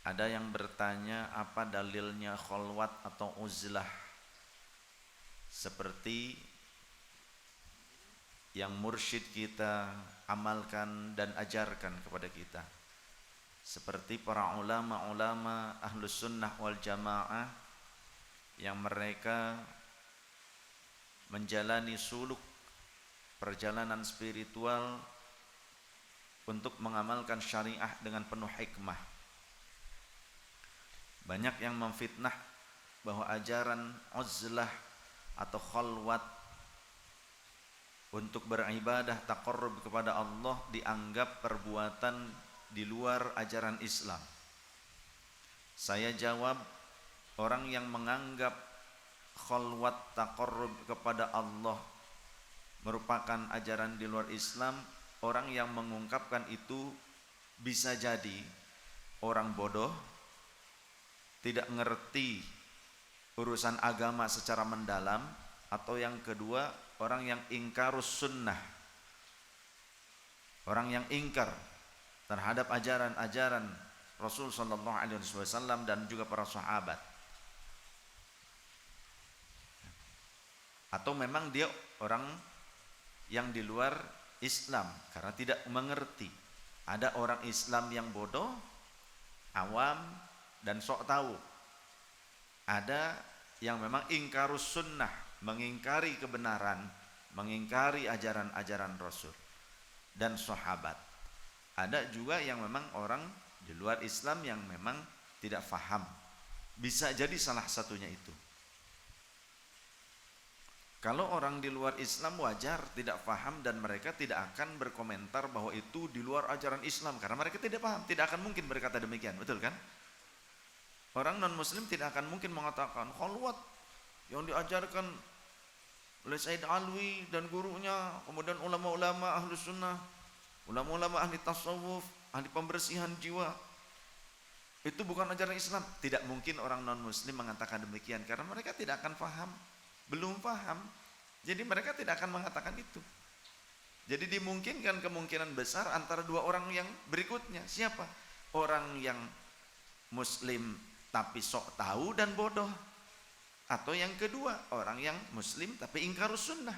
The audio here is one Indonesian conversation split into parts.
Ada yang bertanya apa dalilnya kholwat atau uzlah seperti yang mursyid kita amalkan dan ajarkan kepada kita, seperti para ulama-ulama ahlus sunnah wal jamaah yang mereka menjalani suluk perjalanan spiritual untuk mengamalkan syariah dengan penuh hikmah. Banyak yang memfitnah bahwa ajaran uzlah atau khalwat untuk beribadah taqarrub kepada Allah dianggap perbuatan di luar ajaran Islam. Saya jawab, orang yang menganggap khalwat taqarrub kepada Allah merupakan ajaran di luar Islam, orang yang mengungkapkan itu bisa jadi orang bodoh, tidak ngerti urusan agama secara mendalam, atau yang kedua orang yang ingkarus sunnah, orang yang ingkar terhadap ajaran-ajaran Rasul sallallahu alaihi wasallam dan juga para sahabat. Atau memang dia orang yang di luar Islam karena tidak mengerti. Ada orang Islam yang bodoh, awam, dan sok tahu. Ada yang memang ingkarus sunnah, mengingkari kebenaran, mengingkari ajaran-ajaran Rasul dan sahabat. Ada juga yang memang orang di luar Islam yang memang tidak faham. Bisa jadi salah satunya itu. Kalau orang di luar Islam wajar tidak faham dan mereka tidak akan berkomentar bahwa itu di luar ajaran Islam karena mereka tidak paham, tidak akan mungkin berkata demikian, betul kan? Orang non muslim tidak akan mungkin mengatakan khalwat yang diajarkan oleh Said Alwi dan gurunya, kemudian ulama-ulama ahli sunnah, ulama-ulama ahli tasawuf, ahli pembersihan jiwa, itu bukan ajaran Islam. Tidak mungkin orang non muslim mengatakan demikian karena mereka tidak akan paham, belum paham. Jadi mereka tidak akan mengatakan itu. Jadi dimungkinkan kemungkinan besar antara dua orang yang berikutnya. Siapa? Orang yang muslim tapi sok tahu dan bodoh, atau yang kedua orang yang muslim tapi ingkarus sunnah.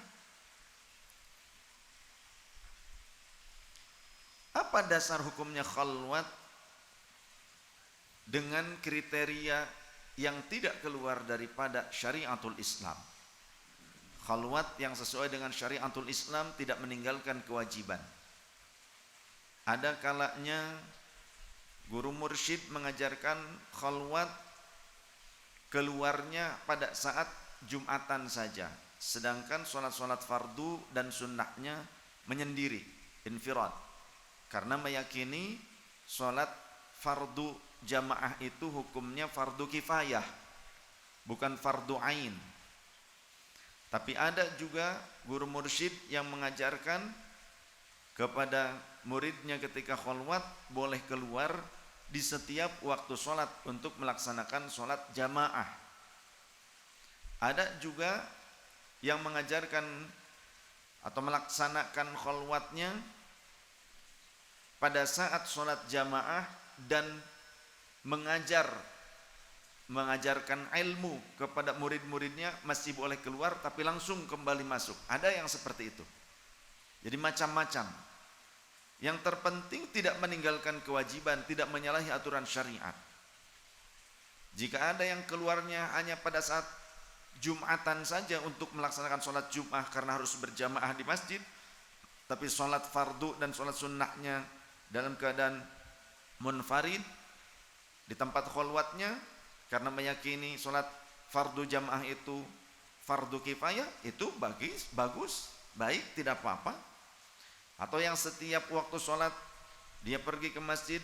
Apa dasar hukumnya khalwat? Dengan kriteria yang tidak keluar daripada syariatul Islam. Khalwat yang sesuai dengan syariatul Islam tidak meninggalkan kewajiban. Ada kalanya guru mursyid mengajarkan khalwat keluarnya pada saat Jumatan saja, sedangkan sholat-sholat fardu dan sunnahnya menyendiri, infirad, karena meyakini sholat fardu jamaah itu hukumnya fardu kifayah, bukan fardu ain. Tapi ada juga guru mursyid yang mengajarkan kepada muridnya ketika khalwat boleh keluar di setiap waktu sholat untuk melaksanakan sholat jamaah. Ada juga yang mengajarkan atau melaksanakan khalwatnya pada saat sholat jamaah dan mengajarkan ilmu kepada murid-muridnya masih boleh keluar tapi langsung kembali masuk. Ada yang seperti itu. Jadi macam-macam. Yang terpenting tidak meninggalkan kewajiban, tidak menyalahi aturan syariat. Jika ada yang keluarnya hanya pada saat Jumatan saja untuk melaksanakan sholat Jum'ah karena harus berjamaah di masjid, tapi sholat fardu dan sholat sunnahnya dalam keadaan munfarid di tempat khalwatnya karena meyakini sholat fardu jamaah itu fardu kifayah, itu bagus, baik, tidak apa-apa. Atau yang setiap waktu sholat dia pergi ke masjid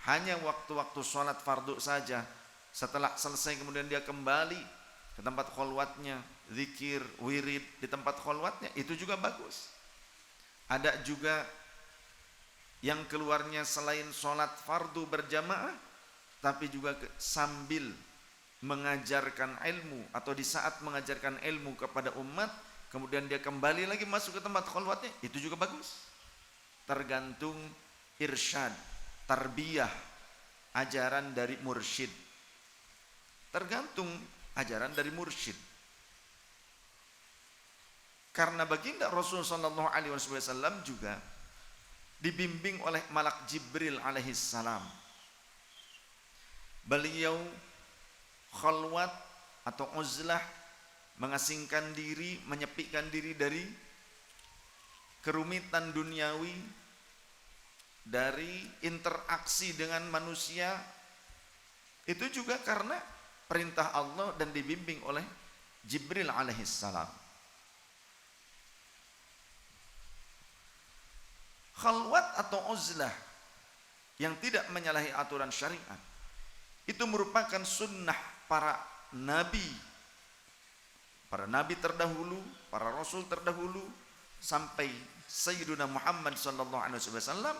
hanya waktu-waktu sholat fardu saja, setelah selesai kemudian dia kembali ke tempat khalwatnya, zikir, wirid di tempat khalwatnya, itu juga bagus. Ada juga yang keluarnya selain sholat fardu berjamaah tapi juga sambil mengajarkan ilmu atau di saat mengajarkan ilmu kepada umat kemudian dia kembali lagi masuk ke tempat khalwatnya, itu juga bagus. Tergantung irsyad, tarbiyah ajaran dari mursyid. Tergantung ajaran dari mursyid. Karena baginda Rasul sallallahu alaihi wasallam juga dibimbing oleh malak Jibril alaihi salam. Beliau khalwat atau uzlah, mengasingkan diri, menyepikan diri dari kerumitan duniawi, dari interaksi dengan manusia. Itu juga karena perintah Allah dan dibimbing oleh Jibril alaihi salam. Khalwat atau uzlah yang tidak menyalahi aturan syariat itu merupakan sunnah para nabi terdahulu, para rasul terdahulu, sampai Sayyiduna Muhammad sallallahu alaihi wasallam,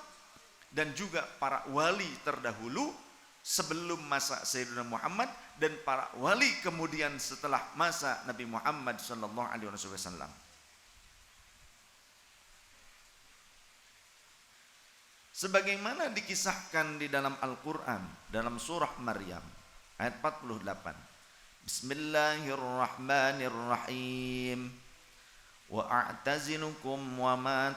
dan juga para wali terdahulu sebelum masa Sayyiduna Muhammad dan para wali kemudian setelah masa Nabi Muhammad sallallahu alaihi wasallam. Sebagaimana dikisahkan di dalam Al-Quran, dalam surah Maryam ayat 48. Bismillahirrahmanirrahim. Wa a'tazilukum wa ma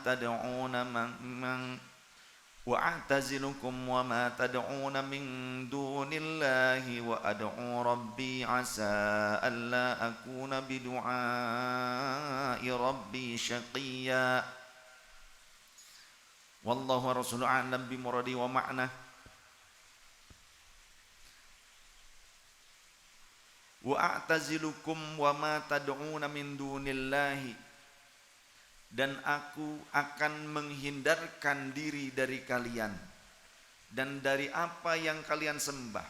tad'una min dunillahi wa ad'u rabbi asa alla akuna bidu'ai rabbi syaqiyya. Wallahu wa rasuluhu a'lam bi muradi wa ma'na. Wa a'tazilukum wa ma tad'una min dunillahi, dan aku akan menghindarkan diri dari kalian dan dari apa yang kalian sembah.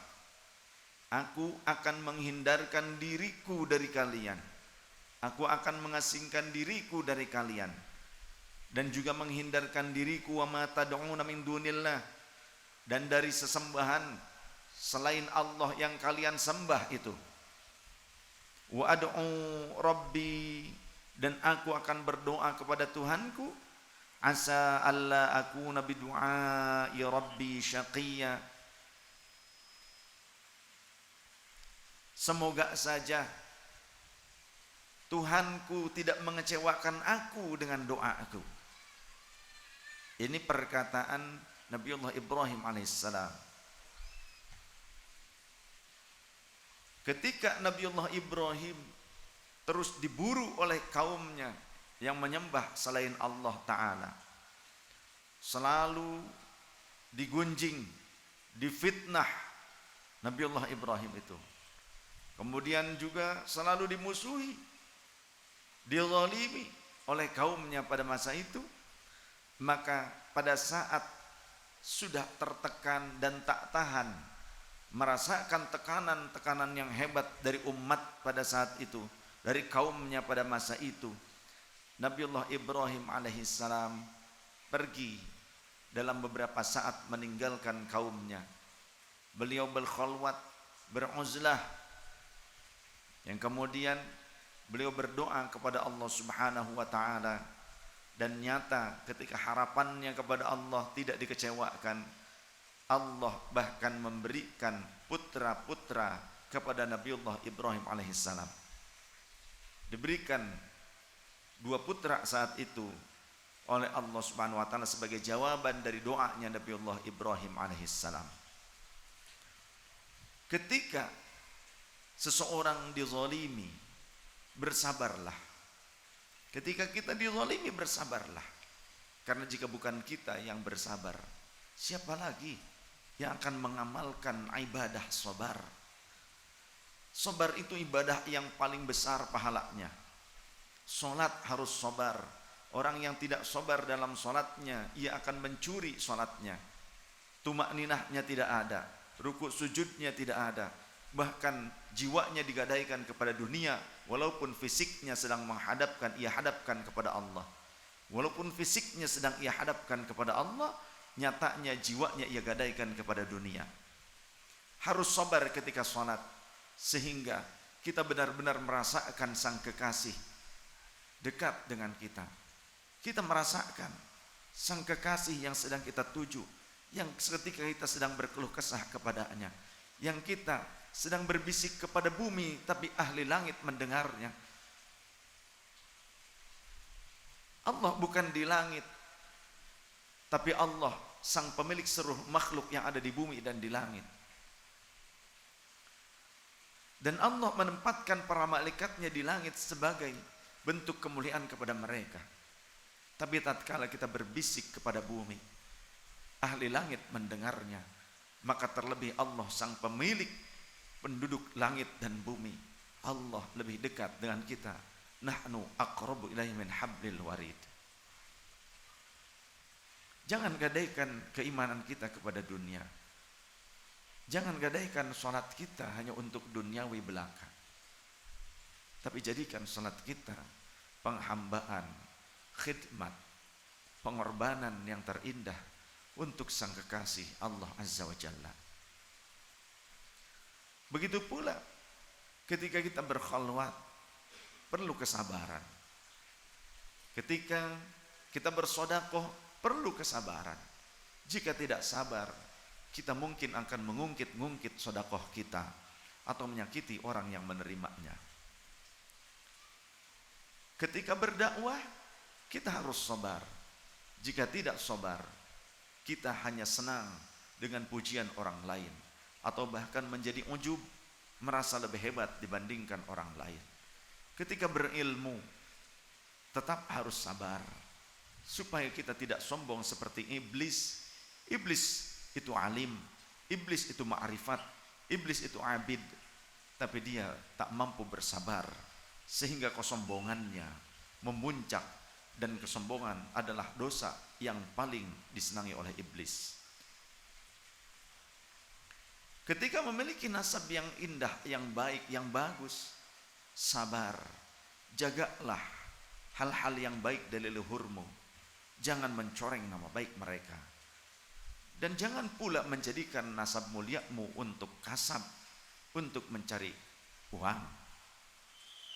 Aku akan menghindarkan diriku dari kalian. Aku akan mengasingkan diriku dari kalian, dan juga menghindarkan diriku wa ma tad'una min dunillah, dan dari sesembahan selain Allah yang kalian sembah itu. Wa ad'u rabbi, dan aku akan berdoa kepada Tuhanku, asa alla akuna bidu'ai rabbi syaqiyya, semoga saja Tuhanku tidak mengecewakan aku dengan doaku. Ini perkataan Nabiullah Ibrahim alaihissalam. Ketika Nabiullah Ibrahim terus diburu oleh kaumnya yang menyembah selain Allah Ta'ala, selalu digunjing, difitnah Nabiullah Ibrahim itu. Kemudian juga selalu dimusuhi, dizalimi oleh kaumnya pada masa itu. Maka pada saat sudah tertekan dan tak tahan, merasakan tekanan-tekanan yang hebat dari umat pada saat itu, dari kaumnya pada masa itu, Nabiullah Ibrahim alaihissalam pergi dalam beberapa saat meninggalkan kaumnya. Beliau berkhalwat, beruzlah, yang kemudian beliau berdoa kepada Allah Subhanahu wa taala. Dan nyata ketika harapannya kepada Allah tidak dikecewakan, Allah bahkan memberikan putra-putra kepada Nabiullah Ibrahim alaihissalam. Diberikan 2 putra saat itu oleh Allah Subhanahu wa taala sebagai jawaban dari doanya Nabiullah Ibrahim alaihissalam. Ketika seseorang dizalimi, bersabarlah. Ketika kita dizalimi, bersabarlah. Karena jika bukan kita yang bersabar, siapa lagi yang akan mengamalkan ibadah sabar? Sabar itu ibadah yang paling besar pahalanya. Salat harus sabar. Orang yang tidak sabar dalam salatnya, ia akan mencuri salatnya. Tumakninahnya tidak ada, rukuk sujudnya tidak ada. Bahkan jiwanya digadaikan kepada dunia, walaupun fisiknya sedang ia hadapkan kepada Allah. Walaupun fisiknya sedang ia hadapkan kepada Allah, nyatanya jiwanya ia gadaikan kepada dunia. Harus sabar ketika salat, sehingga kita benar-benar merasakan sang kekasih dekat dengan kita. Kita merasakan sang kekasih yang sedang kita tuju, yang ketika kita sedang berkeluh kesah kepadanya, yang kita sedang berbisik kepada bumi, tapi ahli langit mendengarnya. Allah bukan di langit, tapi Allah sang pemilik seluruh makhluk yang ada di bumi dan di langit. Dan Allah menempatkan para malaikatnya di langit sebagai bentuk kemuliaan kepada mereka. Tapi tatkala kita berbisik kepada bumi, ahli langit mendengarnya. Maka terlebih Allah sang pemilik penduduk langit dan bumi, Allah lebih dekat dengan kita. Nahnu aqrabu ilaihi min hablil warid. Jangan gadaikan keimanan kita kepada dunia. Jangan gadaikan salat kita hanya untuk duniawi belaka. Tapi jadikan salat kita penghambaan, khidmat, pengorbanan yang terindah untuk sang kekasih Allah Azza wa Jalla. Begitu pula ketika kita berkhalwat, perlu kesabaran. Ketika kita bersedekah, perlu kesabaran. Jika tidak sabar, kita mungkin akan mengungkit-ungkit sedekah kita atau menyakiti orang yang menerimanya. Ketika berdakwah, kita harus sabar. Jika tidak sabar, kita hanya senang dengan pujian orang lain, atau bahkan menjadi ujub, merasa lebih hebat dibandingkan orang lain. Ketika berilmu, tetap harus sabar, supaya kita tidak sombong seperti iblis. Iblis itu alim, iblis itu ma'rifat, iblis itu abid, tapi dia tak mampu bersabar, sehingga kesombongannya memuncak, dan kesombongan adalah dosa yang paling disenangi oleh iblis. Ketika memiliki nasab yang indah, yang baik, yang bagus, sabar, jagalah hal-hal yang baik dari leluhurmu. Jangan mencoreng nama baik mereka. Dan jangan pula menjadikan nasab muliamu untuk kasab, untuk mencari uang.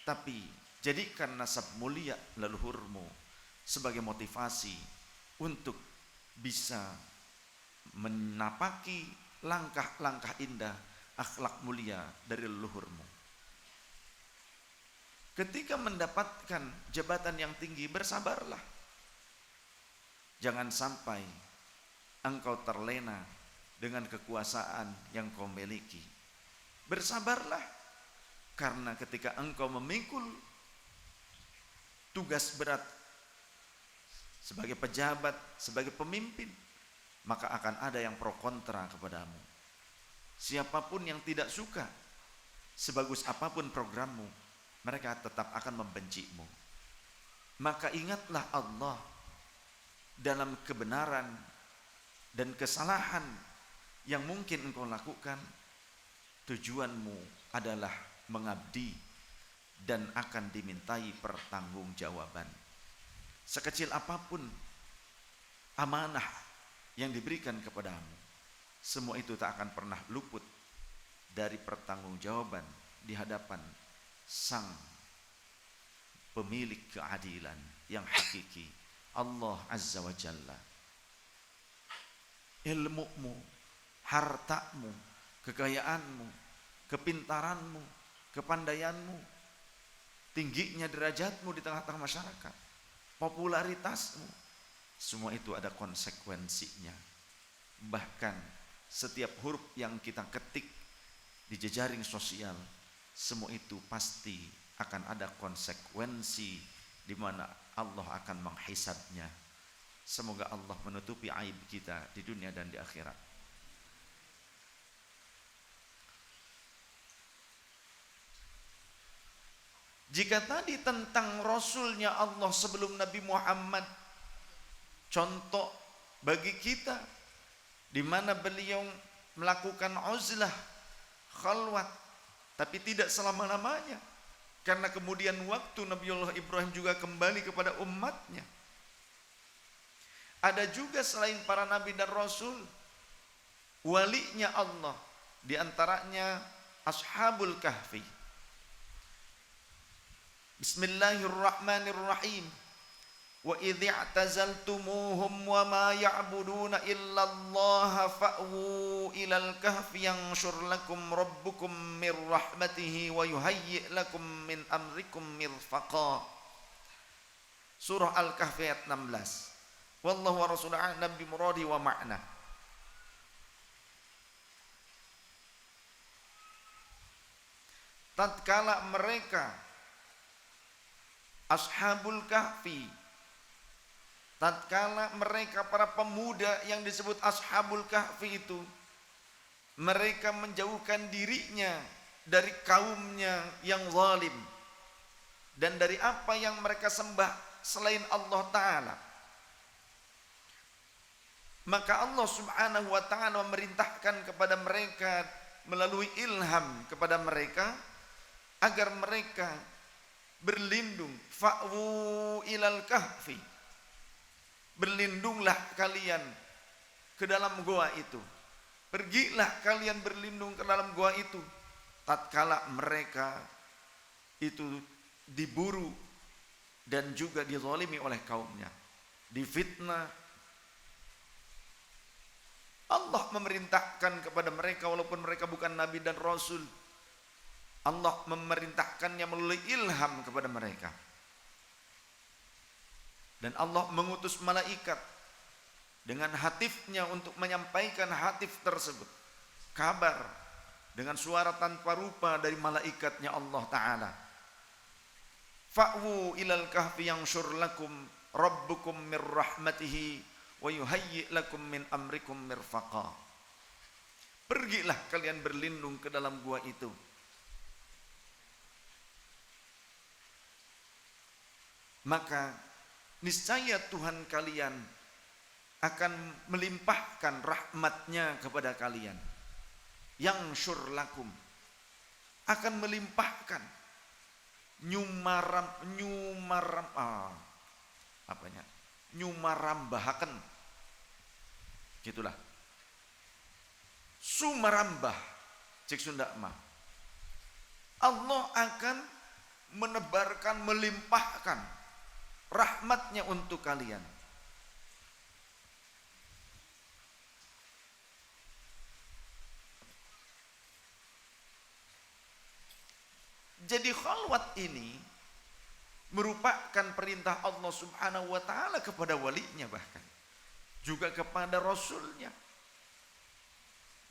Tapi jadikan nasab mulia leluhurmu sebagai motivasi untuk bisa menapaki langkah-langkah indah, akhlak mulia dari leluhurmu. Ketika mendapatkan jabatan yang tinggi, bersabarlah. Jangan sampai engkau terlena dengan kekuasaan yang kau miliki. Bersabarlah, karena ketika engkau memikul tugas berat sebagai pejabat, sebagai pemimpin, maka akan ada yang pro kontra kepadamu. Siapapun yang tidak suka, sebagus apapun programmu, mereka tetap akan membencimu. Maka ingatlah Allah dalam kebenaran dan kesalahan yang mungkin engkau lakukan. Tujuanmu adalah mengabdi dan akan dimintai pertanggungjawaban. Sekecil apapun amanah yang diberikan kepadamu, semua itu tak akan pernah luput dari pertanggungjawaban di hadapan sang pemilik keadilan yang hakiki, Allah Azza wa Jalla. Ilmumu, hartamu, kekayaanmu, kepintaranmu, kepandaianmu, tingginya derajatmu di tengah-tengah masyarakat, popularitasmu, semua itu ada konsekuensinya. Bahkan setiap huruf yang kita ketik di jejaring sosial, semua itu pasti akan ada konsekuensi di mana Allah akan menghisabnya. Semoga Allah menutupi aib kita di dunia dan di akhirat. Jika tadi tentang Rasulnya Allah sebelum Nabi Muhammad, contoh bagi kita di mana beliau melakukan uzlah, khalwat, tapi tidak selama-lamanya, karena kemudian waktu Nabiullah Ibrahim juga kembali kepada umatnya. Ada juga selain para nabi dan rasul, walinya Allah, di antaranya Ashabul Kahfi. Bismillahirrahmanirrahim. wa idh i'tazaltumuhum wa ma ya'buduna illa Allah fa'wu ilal kahfi yanshur lakum rabbukum mir rahmatihi wa yuhayyi' lakum min amrikum mirfaqa. Surah Al-Kahfi ayat 16. Wallahu wa rasuluhu a'lam bi muradi wa ma'na. Tatkala mereka Ashabul Kahfi, tatkala mereka para pemuda yang disebut Ashabul Kahfi itu, mereka menjauhkan dirinya dari kaumnya yang zalim dan dari apa yang mereka sembah selain Allah Ta'ala, maka Allah Subhanahu wa Ta'ala memerintahkan kepada mereka melalui ilham kepada mereka agar mereka berlindung. Fa'wu ilal kahfi, berlindunglah kalian ke dalam goa itu, pergilah kalian berlindung ke dalam goa itu tatkala mereka itu diburu dan juga dizalimi oleh kaumnya, difitnah. Allah memerintahkan kepada mereka walaupun mereka bukan nabi dan rasul, Allah memerintahkannya melalui ilham kepada mereka. Dan Allah mengutus malaikat dengan hatifnya untuk menyampaikan hatif tersebut, kabar dengan suara tanpa rupa dari malaikatnya Allah Ta'ala. Fa'wu ilal kahfi yanshur lakum rabbukum mir rahmatihi wa yuhayyi' lakum min amrikum mirfaqa. Pergilah kalian berlindung ke dalam gua itu. Maka niscaya Tuhan kalian akan melimpahkan rahmatnya kepada kalian. Yanshur lakum, akan melimpahkan nyumarambahaken, gitulah, sumarambah cek Sunda mah. Allah akan menebarkan, melimpahkan rahmatnya untuk kalian. Jadi khalwat ini merupakan perintah Allah Subhanahu wa Ta'ala kepada walinya, bahkan juga kepada rasulnya,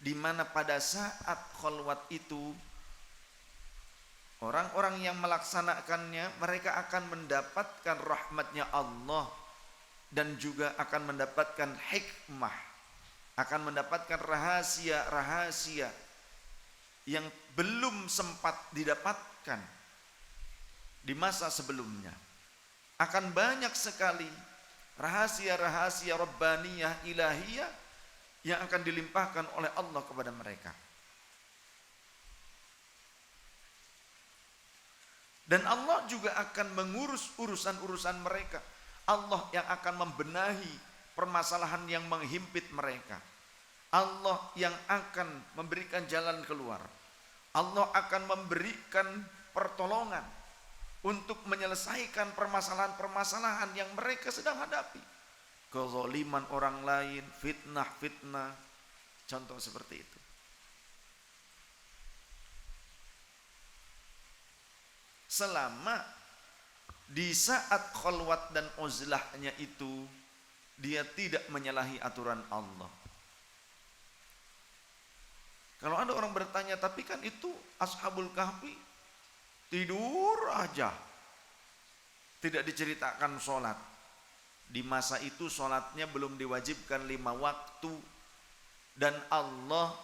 di mana pada saat khalwat itu orang-orang yang melaksanakannya mereka akan mendapatkan rahmatnya Allah dan juga akan mendapatkan hikmah, akan mendapatkan rahasia-rahasia yang belum sempat didapatkan di masa sebelumnya. Akan banyak sekali rahasia-rahasia rabbaniyah, ilahiyah yang akan dilimpahkan oleh Allah kepada mereka. Dan Allah juga akan mengurus urusan-urusan mereka. Allah yang akan membenahi permasalahan yang menghimpit mereka. Allah yang akan memberikan jalan keluar. Allah akan memberikan pertolongan untuk menyelesaikan permasalahan-permasalahan yang mereka sedang hadapi. Kezaliman orang lain, fitnah-fitnah, contoh seperti itu. Selama di saat khalwat dan uzlahnya itu dia tidak menyalahi aturan Allah. Kalau ada orang bertanya, tapi kan itu Ashabul Kahfi tidur aja, tidak diceritakan sholat. Di masa itu sholatnya belum diwajibkan 5 waktu, dan Allah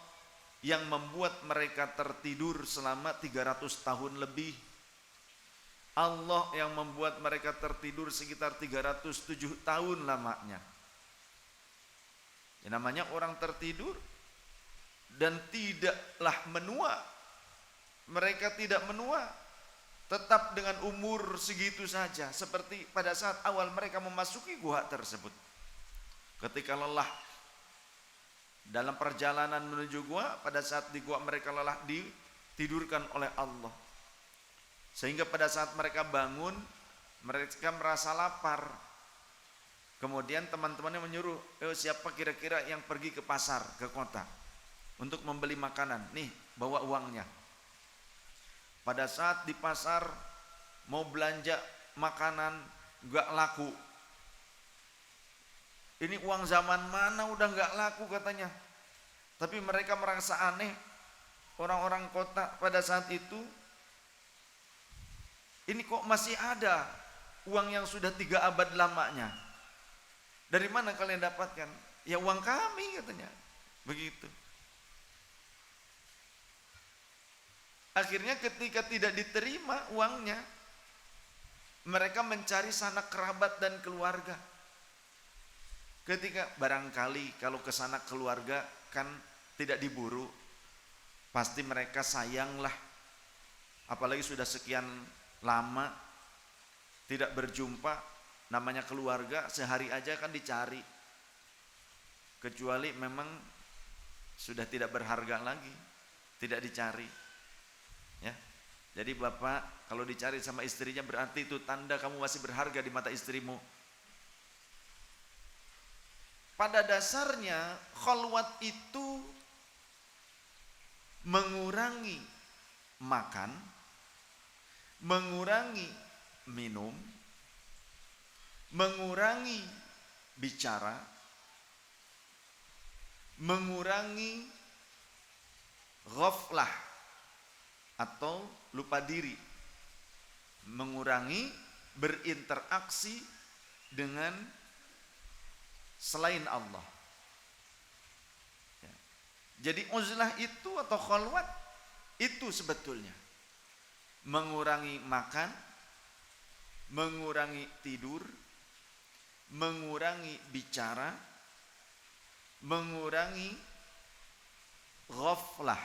yang membuat mereka tertidur selama 300 tahun lebih. Allah yang membuat mereka tertidur sekitar 307 tahun lamanya. Yang namanya orang tertidur dan tidaklah menua. Mereka tidak menua, tetap dengan umur segitu saja, seperti pada saat awal mereka memasuki gua tersebut. Ketika lelah dalam perjalanan menuju gua, pada saat di gua mereka lelah, ditidurkan oleh Allah. Sehingga pada saat mereka bangun, mereka merasa lapar. Kemudian teman-temannya menyuruh, siapa kira-kira yang pergi ke pasar, ke kota untuk membeli makanan, nih bawa uangnya. Pada saat di pasar mau belanja makanan gak laku. Ini uang zaman mana udah gak laku katanya. Tapi mereka merasa aneh, orang-orang kota pada saat itu, ini kok masih ada uang yang sudah 3 abad lamanya. Dari mana kalian dapatkan? Ya uang kami katanya. Begitu. Akhirnya ketika tidak diterima uangnya, mereka mencari sanak kerabat dan keluarga. Ketika barangkali kalau ke sanak keluarga kan tidak diburu, pasti mereka sayanglah. Apalagi sudah sekian lama tidak berjumpa. Namanya keluarga, sehari aja kan dicari. Kecuali memang sudah tidak berharga lagi, tidak dicari. Ya. Jadi bapak kalau dicari sama istrinya berarti itu tanda kamu masih berharga di mata istrimu. Pada dasarnya khalwat itu mengurangi makan, mengurangi minum, mengurangi bicara, mengurangi ghaflah atau lupa diri, mengurangi berinteraksi dengan selain Allah. Ya. Jadi uzlah itu atau khalwat itu sebetulnya mengurangi makan, mengurangi tidur, mengurangi bicara, mengurangi ghaflah,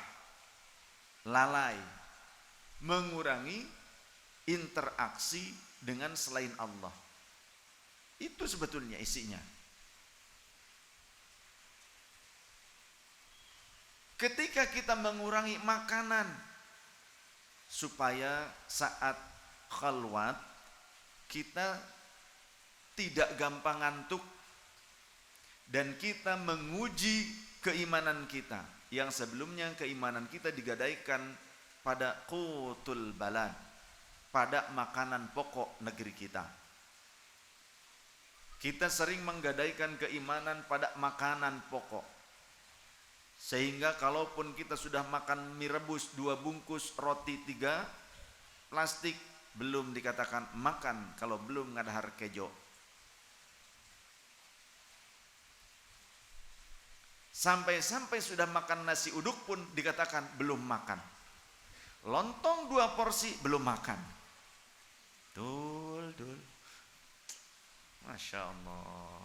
lalai, mengurangi interaksi dengan selain Allah. Itu sebetulnya isinya. Ketika kita mengurangi makanan supaya saat khalwat kita tidak gampang ngantuk dan kita menguji keimanan kita yang sebelumnya keimanan kita digadaikan pada qutul balad, pada makanan pokok negeri kita. Kita sering menggadaikan keimanan pada makanan pokok, sehingga kalaupun kita sudah makan mie rebus 2 bungkus, roti 3, plastik, belum dikatakan makan kalau belum ngadahar kejo. Sampai-sampai sudah makan nasi uduk pun dikatakan belum makan. Lontong 2 porsi belum makan. Dul. Masya Allah.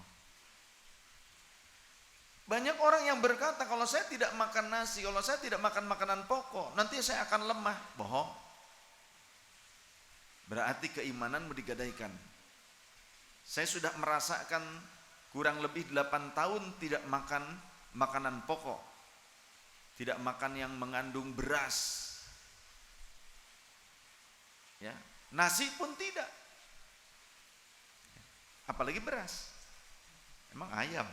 Banyak orang yang berkata, kalau saya tidak makan nasi, kalau saya tidak makan makanan pokok, nanti saya akan lemah. Bohong. Berarti keimananmu digadaikan. Saya sudah merasakan kurang lebih 8 tahun tidak makan makanan pokok, tidak makan yang mengandung beras, ya, nasi pun tidak, apalagi beras. Emang ayam.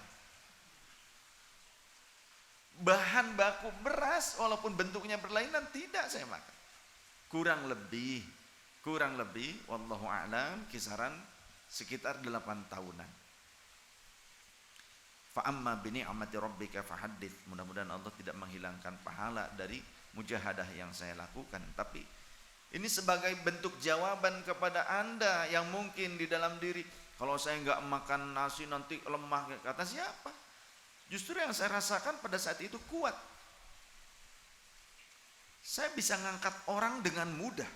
Bahan baku beras walaupun bentuknya berlainan tidak saya makan. Kurang lebih wallahu a'lam kisaran sekitar 8 tahunan. Fa amma bi ni'mati rabbika fahaddits. Mudah-mudahan Allah tidak menghilangkan pahala dari mujahadah yang saya lakukan, tapi ini sebagai bentuk jawaban kepada Anda yang mungkin di dalam diri, kalau saya enggak makan nasi nanti lemah. Kata siapa? Justru yang saya rasakan pada saat itu kuat. Saya bisa ngangkat orang dengan mudah.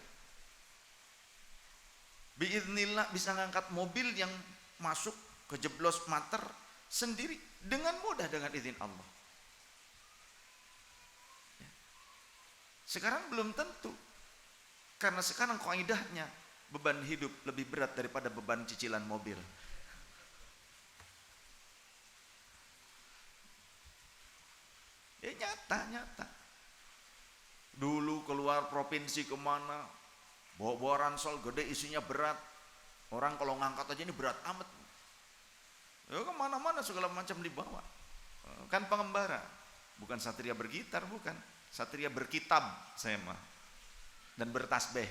Biiznillah bisa ngangkat mobil yang masuk kejeblos mater sendiri dengan mudah dengan izin Allah. Sekarang belum tentu. Karena sekarang kaidahnya beban hidup lebih berat daripada beban cicilan mobil. Ya nyata. Dulu keluar provinsi kemana, bawa ransel gede isinya berat. Orang kalau ngangkat aja ini berat amat. Ya kemana-mana segala macam dibawa. Kan pengembara, bukan satria bergitar, bukan. Satria berkitab saya mah. Dan bertasbih.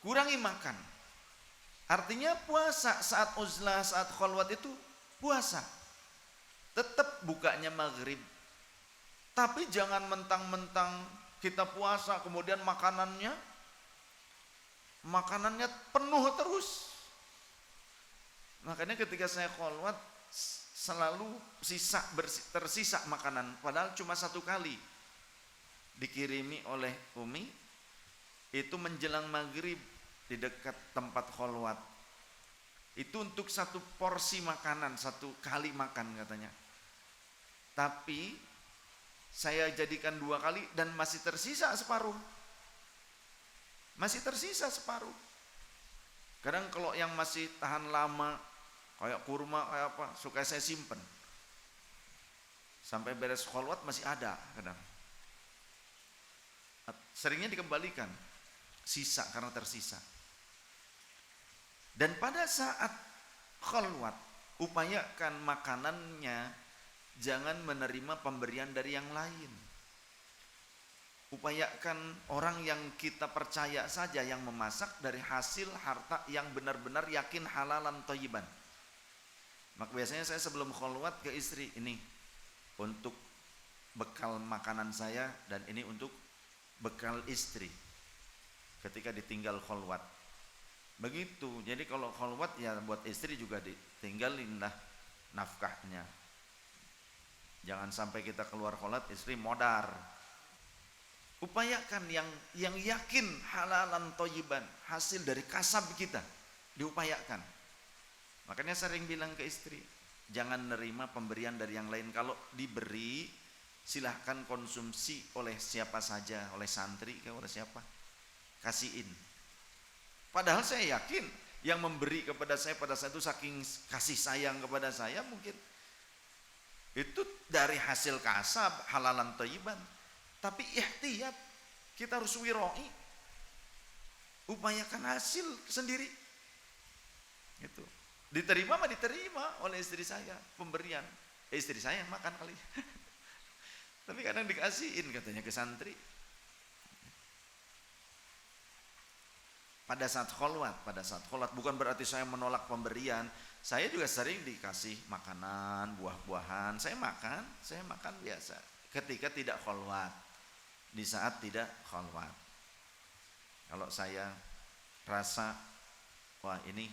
Kurangi makan. Artinya puasa saat uzlah, saat khalwat itu puasa. Tetap bukanya maghrib. Tapi jangan mentang-mentang kita puasa kemudian makanannya penuh terus. Makanya ketika saya khalwat selalu tersisa makanan, padahal cuma 1 kali dikirimi oleh Umi, itu menjelang maghrib di dekat tempat khalwat. Itu untuk 1 porsi makanan, 1 kali makan katanya. Tapi saya jadikan 2 kali dan masih tersisa separuh. Masih tersisa separuh. Kadang kalau yang masih tahan lama, kayak kurma, kayak apa, suka saya simpen. Sampai beres khalwat masih ada kadang. Seringnya dikembalikan, sisa karena tersisa. Dan pada saat khalwat, upayakan makanannya jangan menerima pemberian dari yang lain. Upayakan orang yang kita percaya saja yang memasak dari hasil harta yang benar-benar yakin halalan thayyiban. Maka biasanya saya sebelum khalwat ke istri, ini untuk bekal makanan saya dan ini untuk bekal istri ketika ditinggal khalwat. Begitu. Jadi kalau khalwat ya buat istri juga ditinggalin lah nafkahnya. Jangan sampai kita keluar khalwat istri modar. Upayakan yang yakin halalan thayyiban, hasil dari kasab kita, diupayakan. Makanya sering bilang ke istri, jangan nerima pemberian dari yang lain. Kalau diberi, silahkan konsumsi oleh siapa saja, oleh santri, oleh siapa, kasihin. Padahal saya yakin yang memberi kepada saya pada saat itu saking kasih sayang kepada saya, mungkin itu dari hasil kasab halalan thayyiban. Tapi ihtiyat, kita harus wiroi, upayakan hasil sendiri. Itu diterima mah diterima oleh istri saya pemberian. Istri saya yang makan kali. Tapi kadang dikasihin katanya ke santri. Pada saat khalwat bukan berarti saya menolak pemberian. Saya juga sering dikasih makanan, buah-buahan. Saya makan biasa. Ketika tidak khalwat, di saat tidak khalwat. Kalau saya rasa wah ini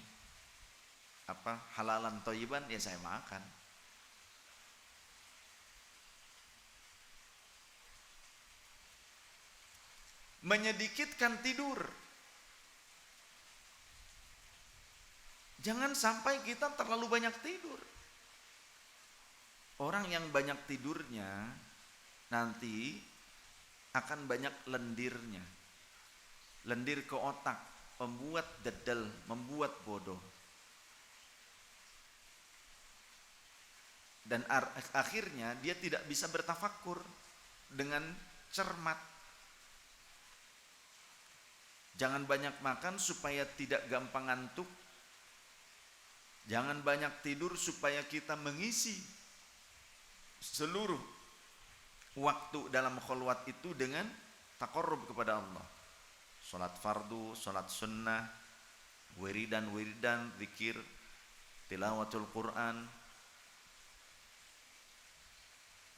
halalan thayyiban, ya saya makan. Menyedikitkan tidur. Jangan sampai kita terlalu banyak tidur. Orang yang banyak tidurnya nanti akan banyak lendirnya. Lendir ke otak, membuat dedel, membuat bodoh. Dan akhirnya dia tidak bisa bertafakkur dengan cermat. Jangan banyak makan supaya tidak gampang ngantuk. Jangan banyak tidur supaya kita mengisi seluruh waktu dalam khalwat itu dengan taqarrub kepada Allah. Salat fardu, salat sunnah, wiridan, zikir, tilawatul Quran.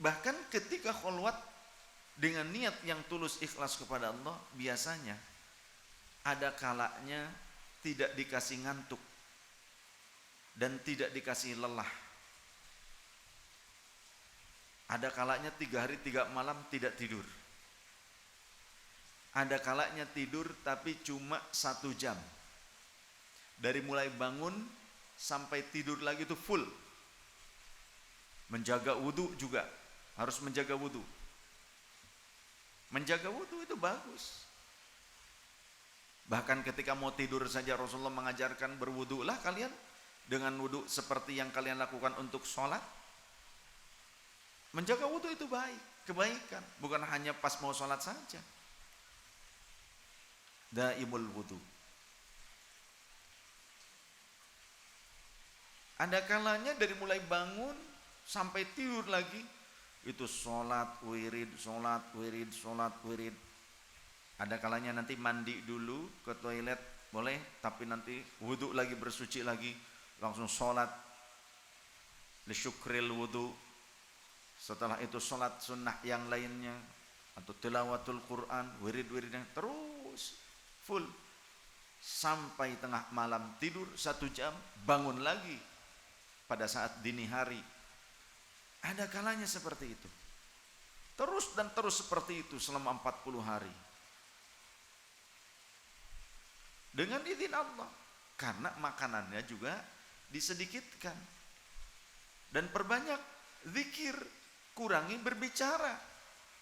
Bahkan ketika khalwat dengan niat yang tulus ikhlas kepada Allah, biasanya ada kalanya tidak dikasih ngantuk dan tidak dikasih lelah. Ada kalanya 3 hari 3 malam tidak tidur. Ada kalanya tidur tapi cuma 1 jam. Dari mulai bangun sampai tidur lagi itu full. Menjaga wudu juga, harus menjaga wudu. Menjaga wudu itu bagus. Bahkan ketika mau tidur saja Rasulullah mengajarkan berwudulah kalian dengan wudu seperti yang kalian lakukan untuk sholat. Menjaga wudu itu baik, kebaikan, bukan hanya pas mau sholat saja. daimul wudu. Ada kalanya dari mulai bangun sampai tidur lagi itu sholat wirid, sholat wirid, sholat wirid. Ada kalanya nanti mandi dulu ke toilet boleh, tapi nanti wudu lagi, bersuci lagi, langsung sholat li syukril wudu. Setelah itu sholat sunnah yang lainnya atau tilawatul Quran, wirid-wiridnya terus full sampai tengah malam, tidur 1 jam, bangun lagi pada saat dini hari. Ada kalanya seperti itu, terus dan terus seperti itu selama 40 hari dengan izin Allah, karena makanannya juga disedikitkan. Dan perbanyak zikir, kurangi berbicara.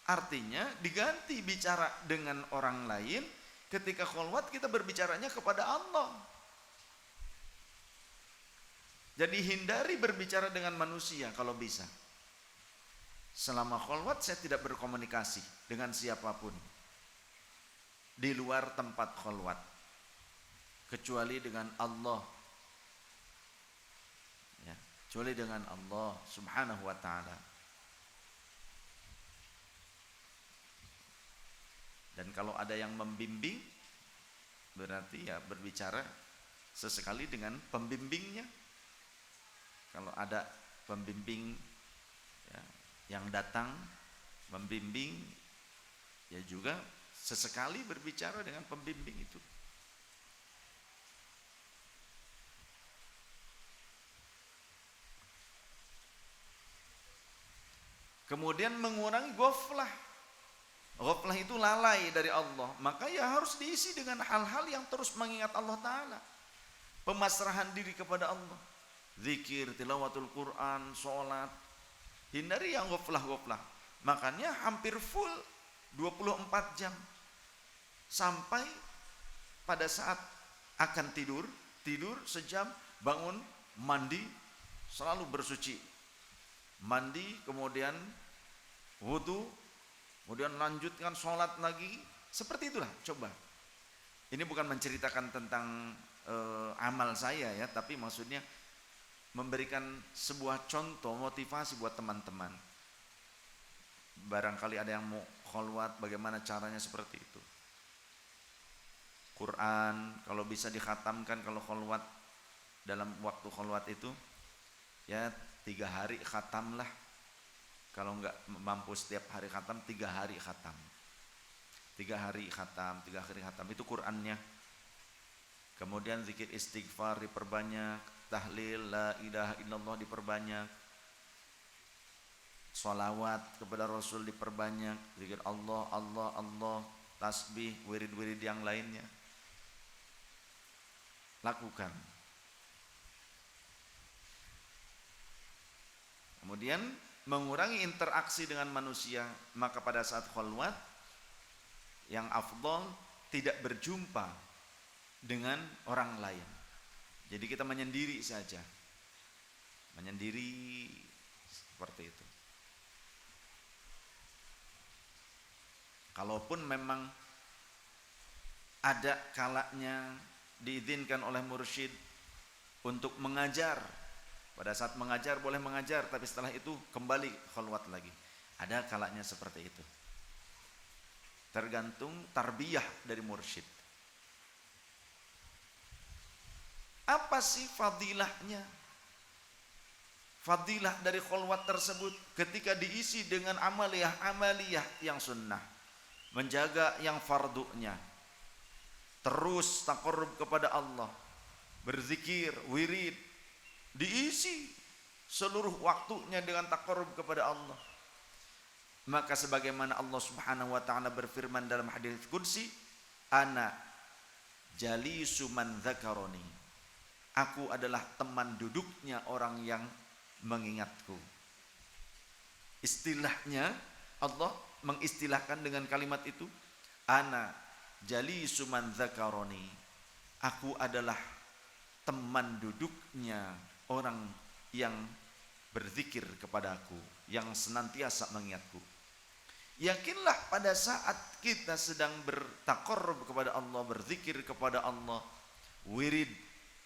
Artinya diganti bicara dengan orang lain. Ketika kholwat kita berbicaranya kepada Allah. Jadi hindari berbicara dengan manusia kalau bisa. Selama kholwat saya tidak berkomunikasi dengan siapapun di luar tempat kholwat, kecuali dengan Allah, ya, kecuali dengan Allah subhanahu wa ta'ala. Dan kalau ada yang membimbing, berarti ya berbicara sesekali dengan pembimbingnya. Kalau ada pembimbing ya, yang datang membimbing, ya juga sesekali berbicara dengan pembimbing itu. Kemudian mengurangi ghaflah. Ghaflah itu lalai dari Allah. Maka ya harus diisi dengan hal-hal yang terus mengingat Allah Ta'ala. Pemasrahan diri kepada Allah. Zikir, tilawatul Quran, sholat. Hindari yang ghaflah-ghaflah. Makanya hampir full 24 jam. Sampai pada saat akan tidur sejam, bangun, mandi, selalu bersuci. Mandi, kemudian wudu, kemudian lanjutkan sholat lagi. Seperti itulah, coba. Ini bukan menceritakan tentang amal saya ya, tapi maksudnya memberikan sebuah contoh motivasi buat teman-teman. Barangkali ada yang mau kholwat, bagaimana caranya seperti itu. Quran kalau bisa dikhatamkan kalau kholwat, dalam waktu kholwat itu ya 3 hari khatam lah. Kalau enggak mampu setiap hari khatam, 3 hari khatam. 3 hari khatam, 3 hari khatam itu Qurannya. Kemudian zikir istighfar diperbanyak, tahlil la ilaha illallah diperbanyak, sholawat kepada Rasul diperbanyak, zikir Allah, Allah, Allah, tasbih, wirid-wirid yang lainnya. Lakukan. Kemudian mengurangi interaksi dengan manusia. Maka pada saat kholwat yang afdol tidak berjumpa dengan orang lain. Jadi kita menyendiri saja. Menyendiri seperti itu. Kalaupun memang ada kalanya diizinkan oleh mursyid untuk mengajar, pada saat mengajar boleh mengajar, tapi setelah itu kembali kholwat lagi. Ada kalanya seperti itu. Tergantung tarbiyah dari mursyid. Apa sih fadilahnya? Fadilah dari kholwat tersebut ketika diisi dengan amaliyah yang sunnah, menjaga yang fardunya, terus taqarrub kepada Allah, berzikir, wirid, diisi seluruh waktunya dengan taqarrub kepada Allah. Maka sebagaimana Allah Subhanahu wa taala berfirman dalam hadis qudsi, ana jalisu man dzakaroni, aku adalah teman duduknya orang yang mengingatku. Istilahnya Allah mengistilahkan dengan kalimat itu, ana jalisu man dzakaroni, aku adalah teman duduknya orang yang berzikir kepadaku, yang senantiasa mengingatku. Yakinlah pada saat kita sedang bertaqarrub kepada Allah, berzikir kepada Allah, wirid,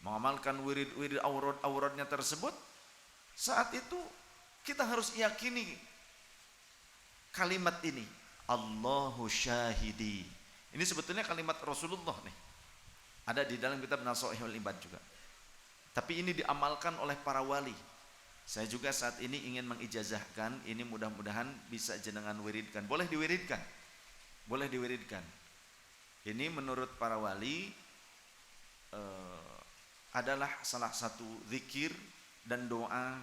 mengamalkan wirid-wirid aurat-auratnya tersebut, saat itu kita harus yakini kalimat ini, Allahu syahidi. Ini sebetulnya kalimat Rasulullah nih. Ada di dalam kitab Nasaihul Ibad juga. Tapi ini diamalkan oleh para wali. Saya juga saat ini ingin mengijazahkan, ini mudah-mudahan bisa jenengan wiridkan. Boleh diwiridkan. Boleh diwiridkan. Ini menurut para wali adalah salah satu zikir dan doa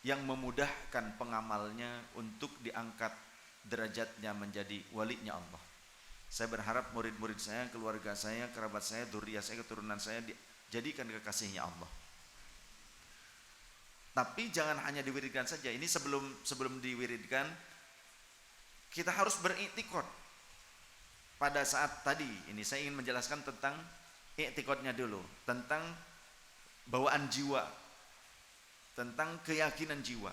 yang memudahkan pengamalnya untuk diangkat derajatnya menjadi walinya Allah. Saya berharap murid-murid saya, keluarga saya, kerabat saya, dzurriyyah saya, keturunan saya dijadikan kekasihnya Allah. Tapi jangan hanya diwiridkan saja. Ini sebelum diwiridkan, kita harus beriktikad. Pada saat tadi, ini saya ingin menjelaskan tentang iktikadnya dulu, tentang bawaan jiwa, tentang keyakinan jiwa.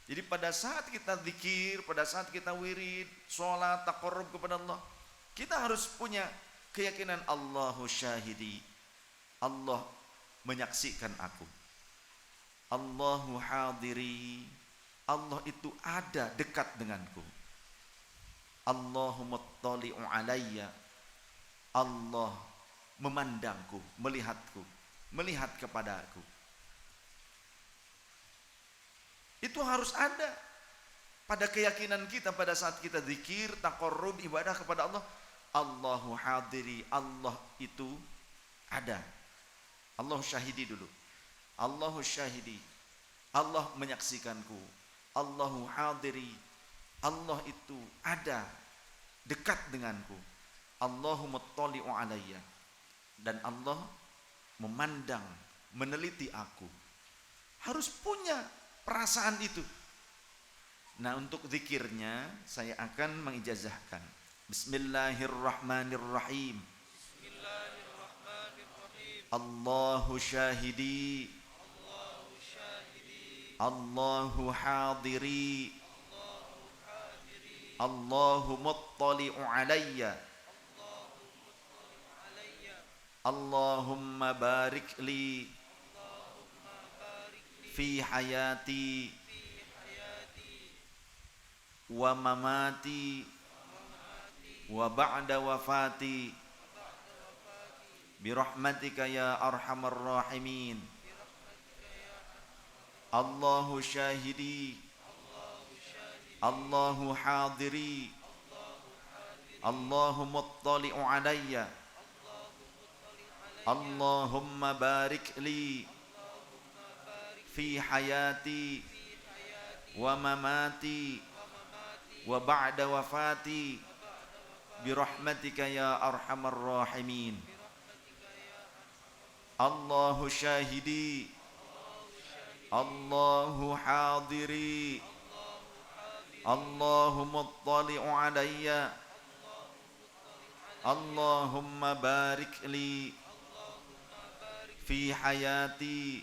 Jadi pada saat kita zikir, pada saat kita wirid, sholat, taqarrub kepada Allah, kita harus punya keyakinan Allahu syahidi. Allah menyaksikan aku. Allahu hadiri, Allah itu ada dekat denganku. Allahu muttali'u alayya, Allah memandangku, melihatku, melihat kepadaku. Itu harus ada pada keyakinan kita pada saat kita zikir, taqarrub, ibadah kepada Allah. Allahu hadiri, Allah itu ada. Allahu syahidi dulu. Allahu syahidi, Allah menyaksikanku. Allahu hadiri, Allah itu ada dekat denganku. Allahu muttali'u alayya, dan Allah memandang, meneliti aku. Harus punya perasaan itu. Nah, untuk zikirnya saya akan mengijazahkan. Bismillahirrahmanirrahim. Allahu syahidi, Allahu hadiri, Allahu muttali'u alayya, Allahumma barik li fi hayati wa mamati wa ba'da wafati birahmatika ya arhamar rahimin. Allahu syahidi, Allahu hadiri, Allahu muttali'u alayya, Allahumma barik li fi hayati wa mamati wa ba'da wafati birahmatika ya arhamar rahimin. Allahu syahidi, Allahu hadiri, Allahu muttali'u alayya, Allahumma barik li fi hayati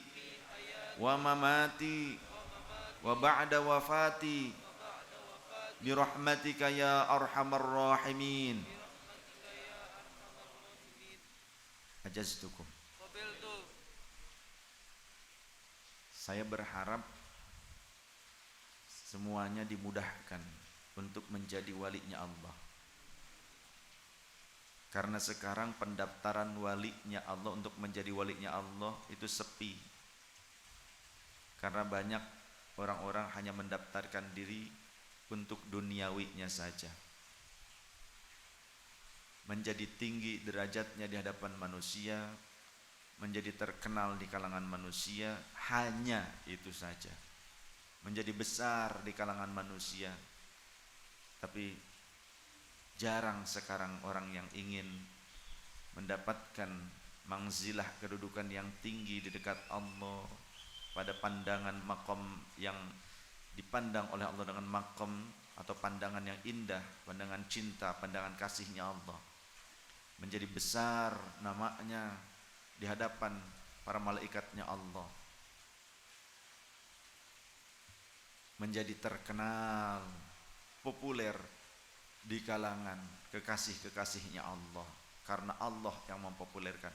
wa mamati wa ba'da wafati birahmatika ya arhamar rahimin. Ajaztukum. Saya berharap semuanya dimudahkan untuk menjadi walinya Allah. Karena sekarang pendaftaran walinya Allah untuk menjadi walinya Allah itu sepi. Karena banyak orang-orang hanya mendaftarkan diri untuk duniawinya saja. Menjadi tinggi derajatnya di hadapan manusia, menjadi terkenal di kalangan manusia, hanya itu saja. Menjadi besar di kalangan manusia, tapi jarang sekarang orang yang ingin mendapatkan mangzilah, kedudukan yang tinggi di dekat Allah, pada pandangan makom yang dipandang oleh Allah dengan makom atau pandangan yang indah, pandangan cinta, pandangan kasihnya Allah. Menjadi besar namanya di hadapan para malaikatnya Allah, menjadi terkenal populer di kalangan kekasih-kekasihnya Allah, karena Allah yang mempopulerkan.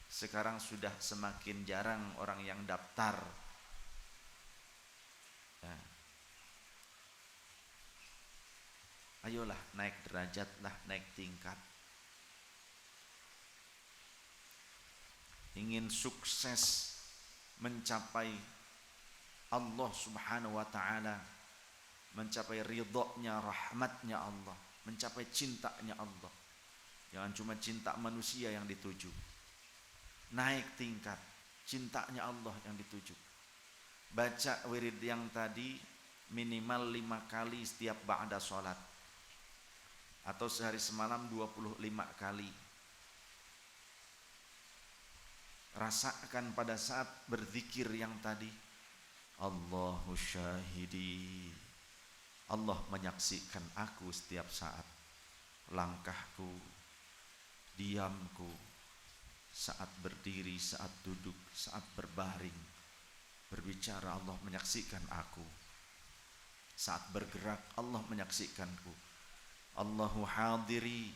Sekarang sudah semakin jarang orang yang daftar. Ya. Ayolah naik derajatlah, naik tingkat. Ingin sukses mencapai Allah Subhanahu wa ta'ala, mencapai ridhonya, rahmatnya Allah, mencapai cintanya Allah. Jangan cuma cinta manusia yang dituju, naik tingkat, cintanya Allah yang dituju. Baca wirid yang tadi minimal 5 kali setiap ba'da sholat, atau sehari semalam 25 kali. Rasakan pada saat berzikir yang tadi, Allahu syahidi, Allah menyaksikan aku setiap saat, langkahku, diamku, saat berdiri, saat duduk, saat berbaring, berbicara Allah menyaksikan aku, saat bergerak Allah menyaksikanku. Allahu hadiri,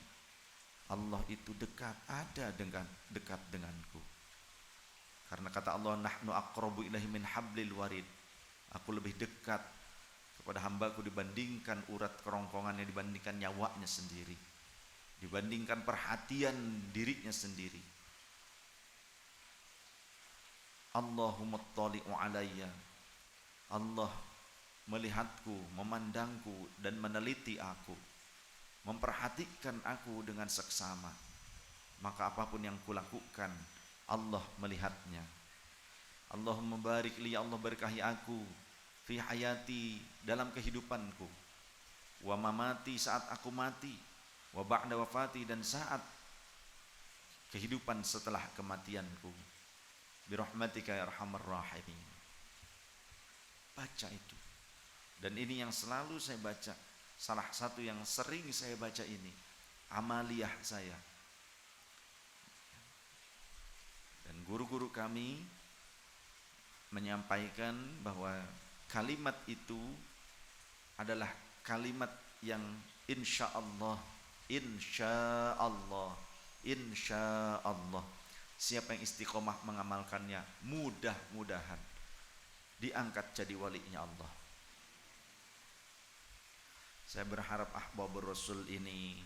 Allah itu dekat, ada dekat denganku. Karena kata Allah, nahnu aqrabu ilaihi min hablil warid, aku lebih dekat kepada hambaku dibandingkan urat kerongkongannya, dibandingkan nyawanya sendiri, dibandingkan perhatian dirinya sendiri. Allahumma ttali'u alayya, Allah melihatku, memandangku dan meneliti aku, memperhatikan aku dengan seksama. Maka apapun yang kulakukan Allah melihatnya. Allahumma barik li, Allah berkahi aku, fi hayati, dalam kehidupanku, wa mamati, saat aku mati, wa ba'da wafati, dan saat kehidupan setelah kematianku, birahmatika ya arhamar rahimin. Baca itu. Dan ini yang selalu saya baca, salah satu yang sering saya baca ini, amaliyah saya. Dan guru-guru kami menyampaikan bahwa kalimat itu adalah kalimat yang insya Allah, insya Allah, insya Allah, siapa yang istiqomah mengamalkannya, mudah-mudahan diangkat jadi walinya Allah. Saya berharap Ahbabur Rasul ini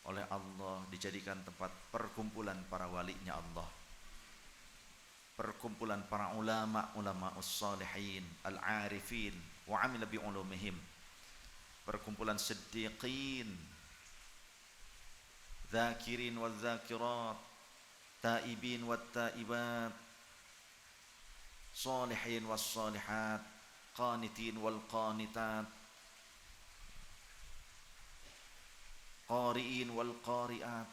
oleh Allah dijadikan tempat perkumpulan para walinya Allah, perkumpulan para ulama as-salihin, al-arifin wa amila bi ulumihim, perkumpulan siddiqin, dzakirin wa dzakirat, taibin wa taibat, salihin was salihat, qanitin wal qanitat, qari'in wal qari'at,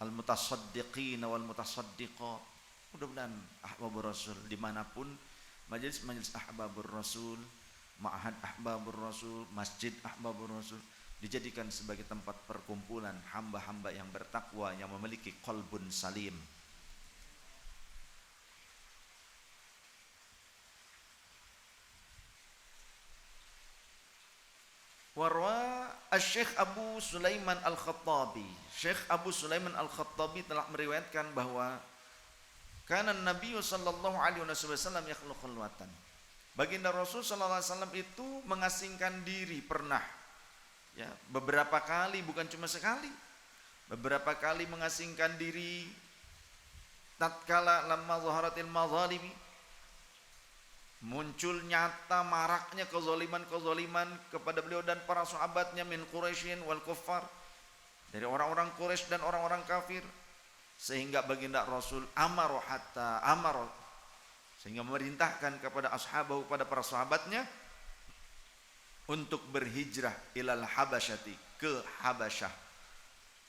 al-mutasaddiqin wal mutasaddiqat. Mudah-mudahan Ahbabur Rasul dimanapun, majelis-majelis Ahbabur Rasul, ma'had Ahbabur Rasul, masjid Ahbabur Rasul, dijadikan sebagai tempat perkumpulan hamba-hamba yang bertakwa, yang memiliki qalbun salim. Warwa Syekh Abu Sulaiman Al-Khattabi, Syekh Abu Sulaiman Al-Khattabi telah meriwayatkan bahwa kana Nabi sallallahu alaihi wasallam yakhluqul watan, baginda Rasul sallallahu alaihi wasallam itu mengasingkan diri pernah, ya, beberapa kali, bukan cuma sekali, beberapa kali mengasingkan diri tatkala lamma zaharatil mazalimi, muncul nyata maraknya kezaliman-kezaliman kepada beliau dan para sahabatnya, min Quraisyin wal kuffar, dari orang-orang Quraisy dan orang-orang kafir, sehingga baginda Rasul amaro, sehingga memerintahkan kepada ashabahu, pada para sahabatnya, untuk berhijrah ilal Habasyati, ke Habasyah,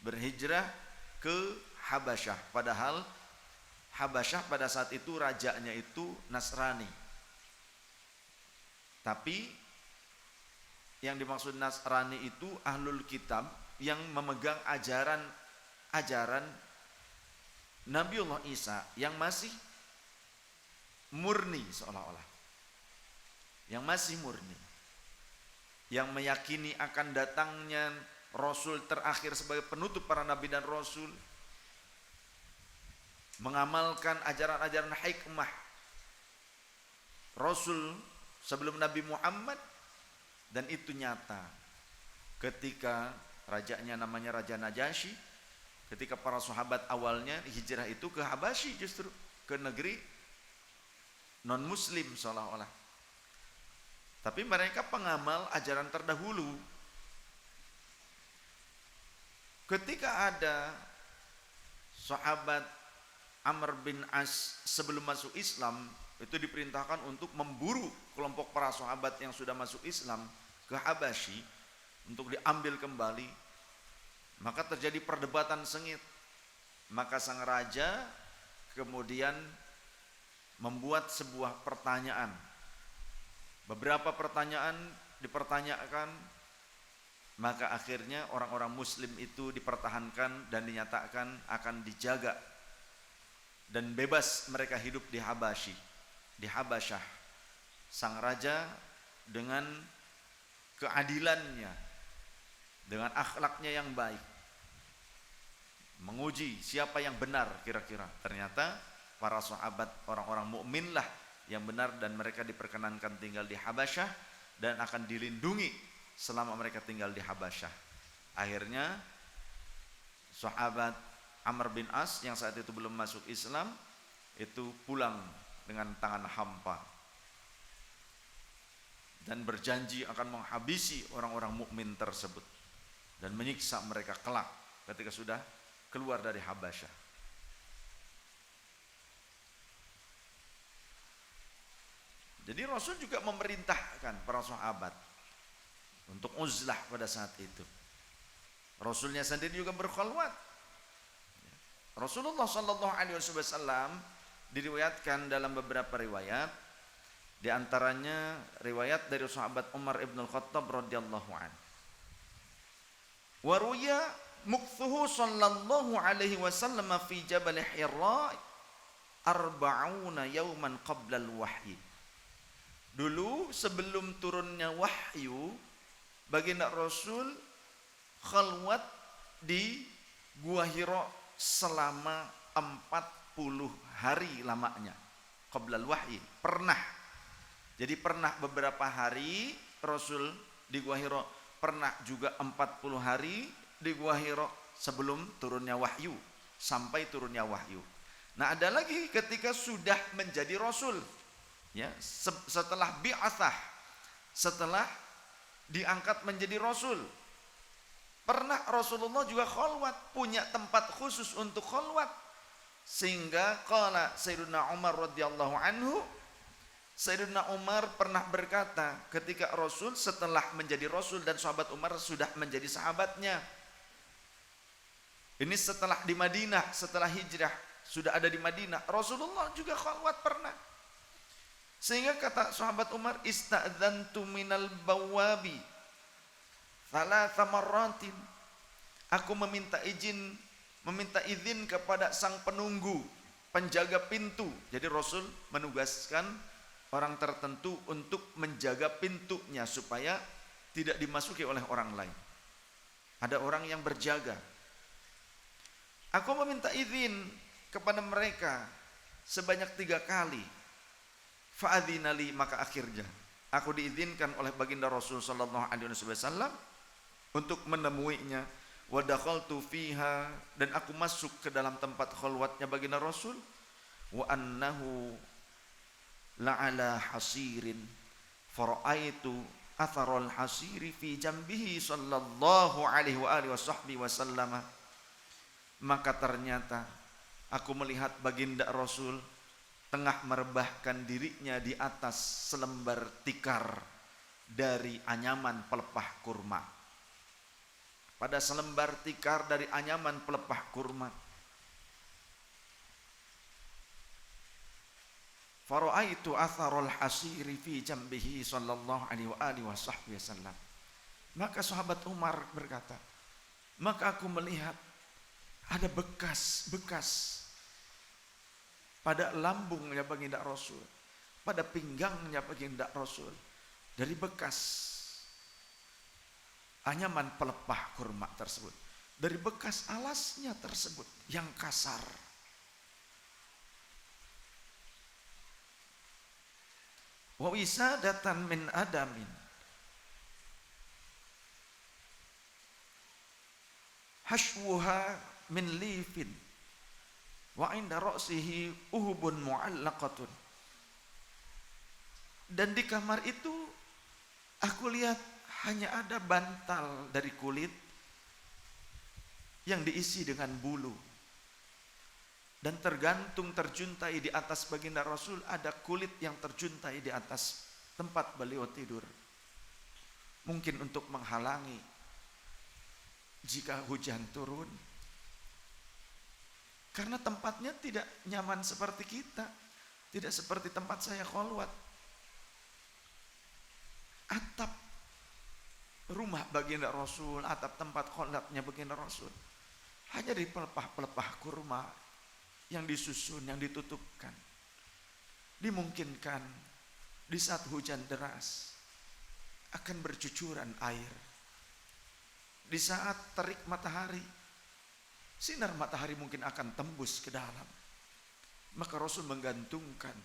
berhijrah ke Habasyah, padahal Habasyah pada saat itu rajanya itu Nasrani. Tapi yang dimaksud Nasrani itu ahlul kitab yang memegang ajaran Nabiullah Isa yang masih murni, seolah-olah yang masih murni. yang meyakini akan datangnya Rasul terakhir sebagai penutup para nabi dan Rasul, mengamalkan ajaran-ajaran hikmah Rasul sebelum Nabi Muhammad, dan itu nyata ketika rajanya namanya Raja Najasyi, ketika para sahabat awalnya hijrah itu ke Habasyi, justru ke negeri non muslim seolah-olah, tapi mereka pengamal ajaran terdahulu. Ketika ada sahabat Amr bin As sebelum masuk Islam, itu diperintahkan untuk memburu kelompok para sahabat yang sudah masuk Islam ke Habasyi untuk diambil kembali. Maka terjadi perdebatan sengit. Maka sang raja kemudian membuat sebuah pertanyaan. Beberapa pertanyaan dipertanyakan, maka akhirnya orang-orang muslim itu dipertahankan dan dinyatakan akan dijaga dan bebas mereka hidup di Habasyi, di Habasyah. Sang raja dengan keadilannya, dengan akhlaknya yang baik, menguji siapa yang benar kira-kira. Ternyata para sahabat orang-orang mukminlah yang benar, dan mereka diperkenankan tinggal di Habasyah dan akan dilindungi selama mereka tinggal di Habasyah. Akhirnya sahabat Amr bin As yang saat itu belum masuk Islam itu pulang dengan tangan hampa dan berjanji akan menghabisi orang-orang mukmin tersebut dan menyiksa mereka kelak ketika sudah keluar dari Habasyah. Jadi Rasul juga memerintahkan para sahabat untuk uzlah pada saat itu. Rasulnya sendiri juga berkhalwat. Rasulullah sallallahu alaihi wasallam diriwayatkan dalam beberapa riwayat, di antaranya riwayat dari sahabat Umar ibn al-Khattab radhiyallahu anhu. Wa ruya mukthuhu sallallahu alaihi wasallam fi Jabal Hira 40 yawman qabla al-wahyi. Dulu sebelum turunnya wahyu, baginda Rasul khalwat di Gua Hira selama 40 hari lamanya. Qablal wahyi, pernah. Jadi pernah beberapa hari Rasul di Gua Hira, pernah juga 40 hari di Gua Hira sebelum turunnya wahyu, sampai turunnya wahyu. Nah, ada lagi ketika sudah menjadi Rasul, ya, setelah bi'atsah, setelah diangkat menjadi Rasul, pernah Rasulullah juga khalwat, punya tempat khusus untuk khalwat. Sehingga qala Sayyidina Umar radhiyallahu anhu, Sayyidina Umar pernah berkata ketika Rasul setelah menjadi Rasul dan sahabat Umar sudah menjadi sahabatnya. Ini setelah di Madinah, setelah hijrah, sudah ada di Madinah, Rasulullah juga khalwat pernah. Sehingga kata sahabat Umar, ista'dzantu minal bawabi thalatha marratin. Aku meminta izin kepada sang penunggu, penjaga pintu. Jadi Rasul menugaskan orang tertentu untuk menjaga pintunya supaya tidak dimasuki oleh orang lain. Ada orang yang berjaga. Aku meminta izin kepada mereka sebanyak 3 kali. Fa'adzinali, maka akhirnya aku diizinkan oleh baginda Rasul sallallahu alaihi wasallam untuk menemuinya. Wa dakhaltu fiha, dan aku masuk ke dalam tempat khalwatnya baginda Rasul. Wa annahu la'ala hasirin fara'aitu atharal hasiri fi jambihi sallallahu alaihi wa alihi wasallam. Maka ternyata aku melihat baginda Rasul tengah merebahkan dirinya di atas selembar tikar dari anyaman pelepah kurma. Pada selembar tikar dari anyaman pelepah kurma. Fara'aitu atharul hasiri fi jambihi sallallahu alaihi wasallam. Maka sahabat Umar berkata, maka aku melihat ada bekas-bekas pada lambungnya baginda Rasul, pada pinggangnya baginda Rasul, dari bekas anyaman pelepah kurma tersebut, dari bekas alasnya tersebut yang kasar. Wa wisadatan min adamin, hashwuha min lifin, wa inda ra'sihi uhubun mu'allaqatun. Dan di kamar itu aku lihat hanya ada bantal dari kulit yang diisi dengan bulu, dan tergantung terjuntai di atas baginda Rasul ada kulit yang terjuntai di atas tempat beliau tidur, mungkin untuk menghalangi jika hujan turun, karena tempatnya tidak nyaman seperti kita, tidak seperti tempat saya kholwat. Atap rumah baginda Rasul, atap tempat kholwatnya baginda Rasul, hanya di pelepah-pelepah kurma yang disusun, yang ditutupkan. Dimungkinkan di saat hujan deras akan bercucuran air. Di saat terik matahari, sinar matahari mungkin akan tembus ke dalam. Maka Rasul menggantungkan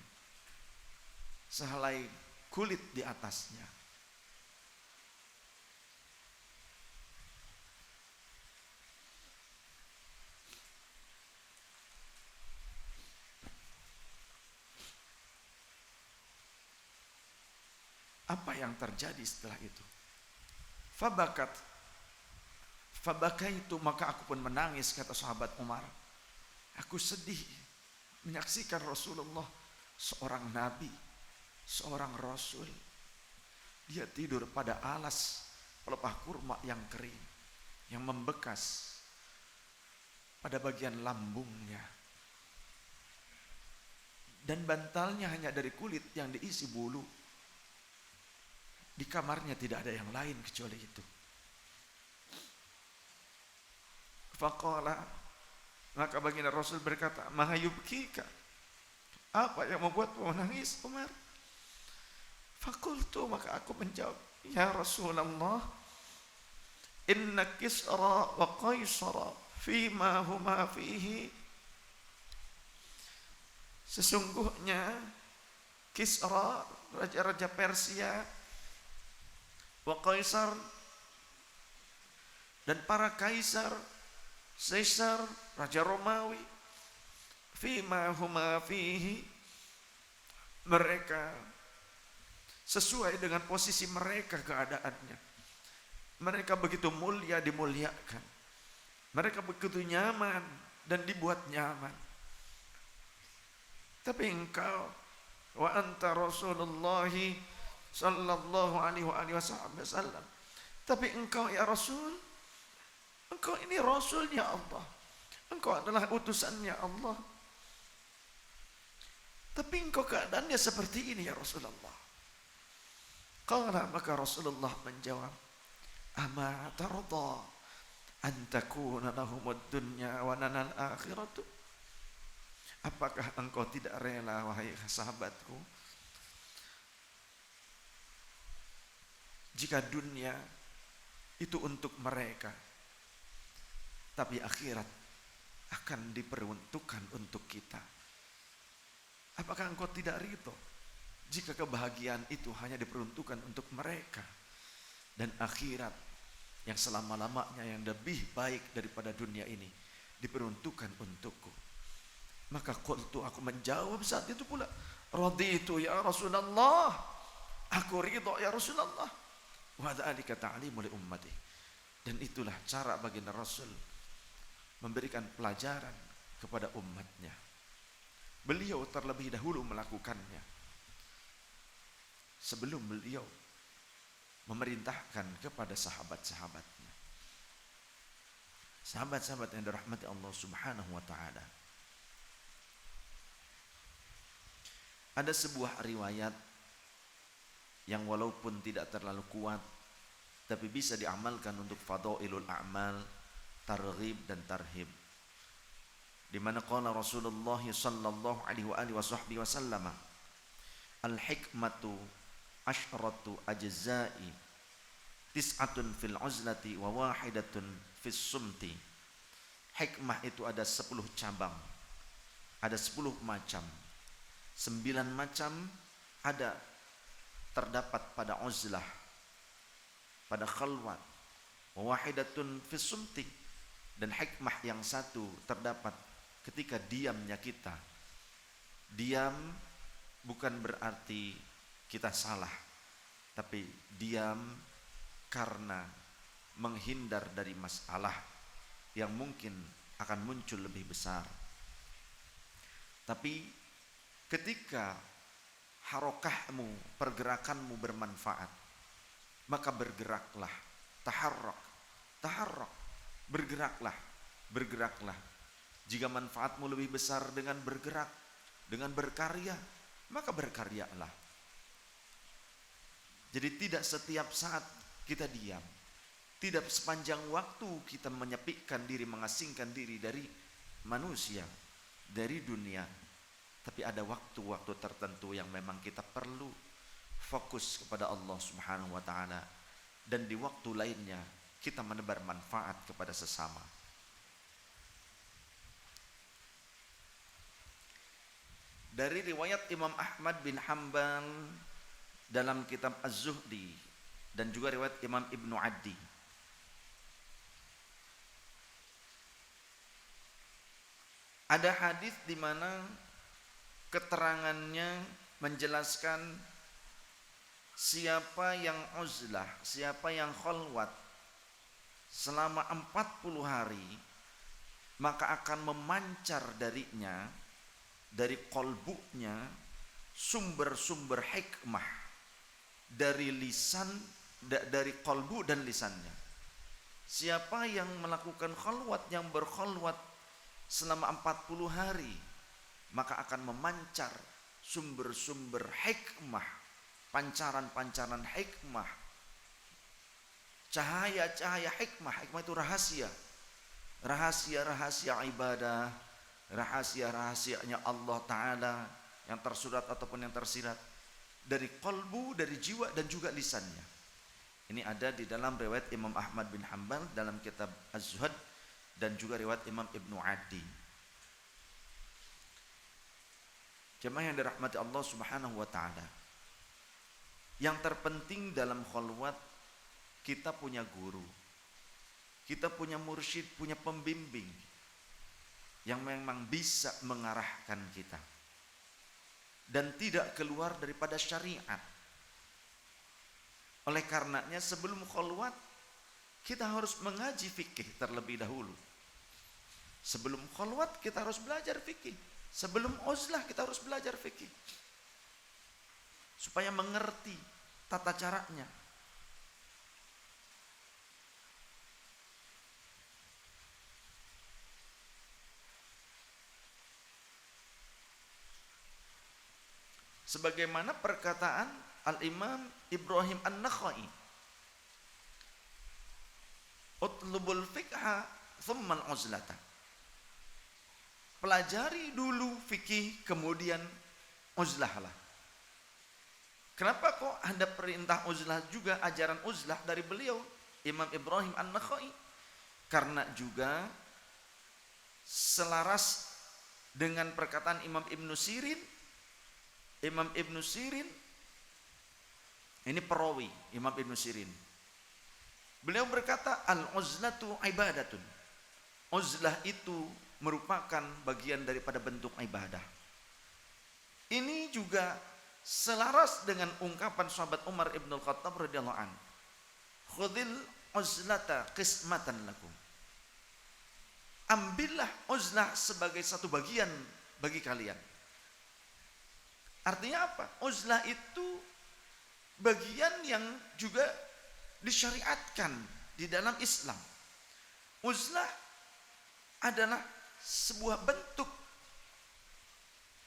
sehelai kulit di atasnya. Apa yang terjadi setelah itu? Fabakaitu, maka aku pun menangis, kata sahabat Umar. Aku sedih menyaksikan Rasulullah, seorang nabi, seorang rasul, dia tidur pada alas pelepah kurma yang kering, yang membekas pada bagian lambungnya, dan bantalnya hanya dari kulit yang diisi bulu. Di kamarnya tidak ada yang lain kecuali itu. Faqala, maka baginda Rasul berkata, "Ma yubkika?" Apa yang membuatmu menangis, Umar? Fakultu, maka aku menjawab, "Ya Rasulullah, inna Kisra wa Qaisara fima huma fihi." Sesungguhnya Kisra, raja-raja Persia, wa Qaisar, dan para kaisar, Caesar, raja Romawi, fima huma fihi, mereka sesuai dengan posisi mereka keadaannya. Mereka begitu mulia, dimuliakan. Mereka begitu nyaman dan dibuat nyaman. Tapi engkau, wa anta Rasulullahi sallallahu alaihi wasallam, tapi engkau ya Rasul, engkau ini Rasulnya Allah, engkau adalah utusannya Allah, tapi engkau keadaannya seperti ini ya Rasulullah. Qala, maka Rasulullah menjawab, ama tarda an takuna lahumud dunya wa lana al-akhiratu. Apakah engkau tidak rela, wahai sahabatku, jika dunia itu untuk mereka, tapi akhirat akan diperuntukkan untuk kita? Apakah engkau tidak ridho jika kebahagiaan itu hanya diperuntukkan untuk mereka, dan akhirat yang selama-lamanya, yang lebih baik daripada dunia ini, diperuntukkan untukku? Maka qultu, aku menjawab saat itu pula, raditu ya Rasulullah, aku ridho ya Rasulullah. Wa dzalika ta'limu li ummati, dan itulah cara baginda Rasul memberikan pelajaran kepada umatnya. Beliau terlebih dahulu melakukannya sebelum beliau memerintahkan kepada sahabat-sahabatnya. Sahabat-sahabat yang dirahmati Allah Subhanahu wa taala. Ada sebuah riwayat yang walaupun tidak terlalu kuat, tapi bisa diamalkan untuk fadailul a'mal, targhib dan tarhib, di mana qala Rasulullah sallallahu alaihi wasallam, al hikmatu asyratu ajza'i Tis'atun fil uzlati wa wahidatun fis sumti. Hikmah itu ada 10 cabang, ada 10 macam. 9 macam ada terdapat pada uzlah, pada khalwat. Wa wahidatun fis sumti. Dan hikmah yang satu terdapat ketika diamnya kita. Diam bukan berarti kita salah, tapi diam karena menghindar dari masalah yang mungkin akan muncul lebih besar. Tapi ketika harokahmu, pergerakanmu bermanfaat, maka bergeraklah, taharrak, bergeraklah. Jika manfaatmu lebih besar dengan bergerak, dengan berkarya, maka berkaryalah. Jadi tidak setiap saat kita diam, tidak sepanjang waktu kita menyepikkan diri, mengasingkan diri dari manusia, dari dunia. Tapi ada waktu-waktu tertentu yang memang kita perlu fokus kepada Allah Subhanahu wa taala, dan di waktu lainnya kita menebar manfaat kepada sesama. Dari riwayat Imam Ahmad bin Hanbal dalam kitab Az-Zuhdi dan juga riwayat Imam Ibnu Addi, ada hadis di mana keterangannya menjelaskan siapa yang uzlah, siapa yang khalwat selama 40 hari, maka akan memancar darinya, dari kolbunya, sumber-sumber hikmah dari lisan, dari kolbu dan lisannya. Siapa yang melakukan khalwat, yang berkhalwat selama 40 hari, maka akan memancar sumber-sumber hikmah, pancaran-pancaran hikmah, cahaya-cahaya hikmah. Hikmah itu rahasia, rahasia-rahasia ibadah, rahasia-rahasianya Allah Ta'ala yang tersurat ataupun yang tersirat dari kolbu, dari jiwa dan juga lisannya. Ini ada di dalam riwayat Imam Ahmad bin Hanbal dalam kitab Az-Zuhd dan juga riwayat Imam Ibnu Addi. Jemaah yang dirahmati Allah Subhanahu wa taala, yang terpenting dalam khalwat, kita punya guru, kita punya mursyid, punya pembimbing yang memang bisa mengarahkan kita dan tidak keluar daripada syariat. Oleh karenanya sebelum khalwat kita harus mengaji fikih terlebih dahulu. Sebelum khalwat kita harus belajar fikih. Sebelum uzlah kita harus belajar fikih supaya mengerti tata caranya. Sebagaimana perkataan Al-Imam Ibrahim An-Nakhai, utlubul fiqha thumma al-uzlata. Pelajari dulu fikih, kemudian uzlahlah. Kenapa kok ada perintah uzlah juga, ajaran uzlah dari beliau Imam Ibrahim An-Nakhai? Karena juga selaras dengan perkataan Imam Ibnu Sirin. Imam Ibnu Sirin ini perawi Imam Ibnu Sirin. Beliau berkata, al-uzlatu ibadatun. Uzlah itu merupakan bagian daripada bentuk ibadah. Ini juga selaras dengan ungkapan sahabat Umar ibn al-Khattab radhiyallahu anhu, khudhil uzlata qismatan lakum. Ambillah uzlah sebagai satu bagian bagi kalian. Artinya apa? Uzlah itu bagian yang juga disyariatkan di dalam Islam. Uzlah adalah sebuah bentuk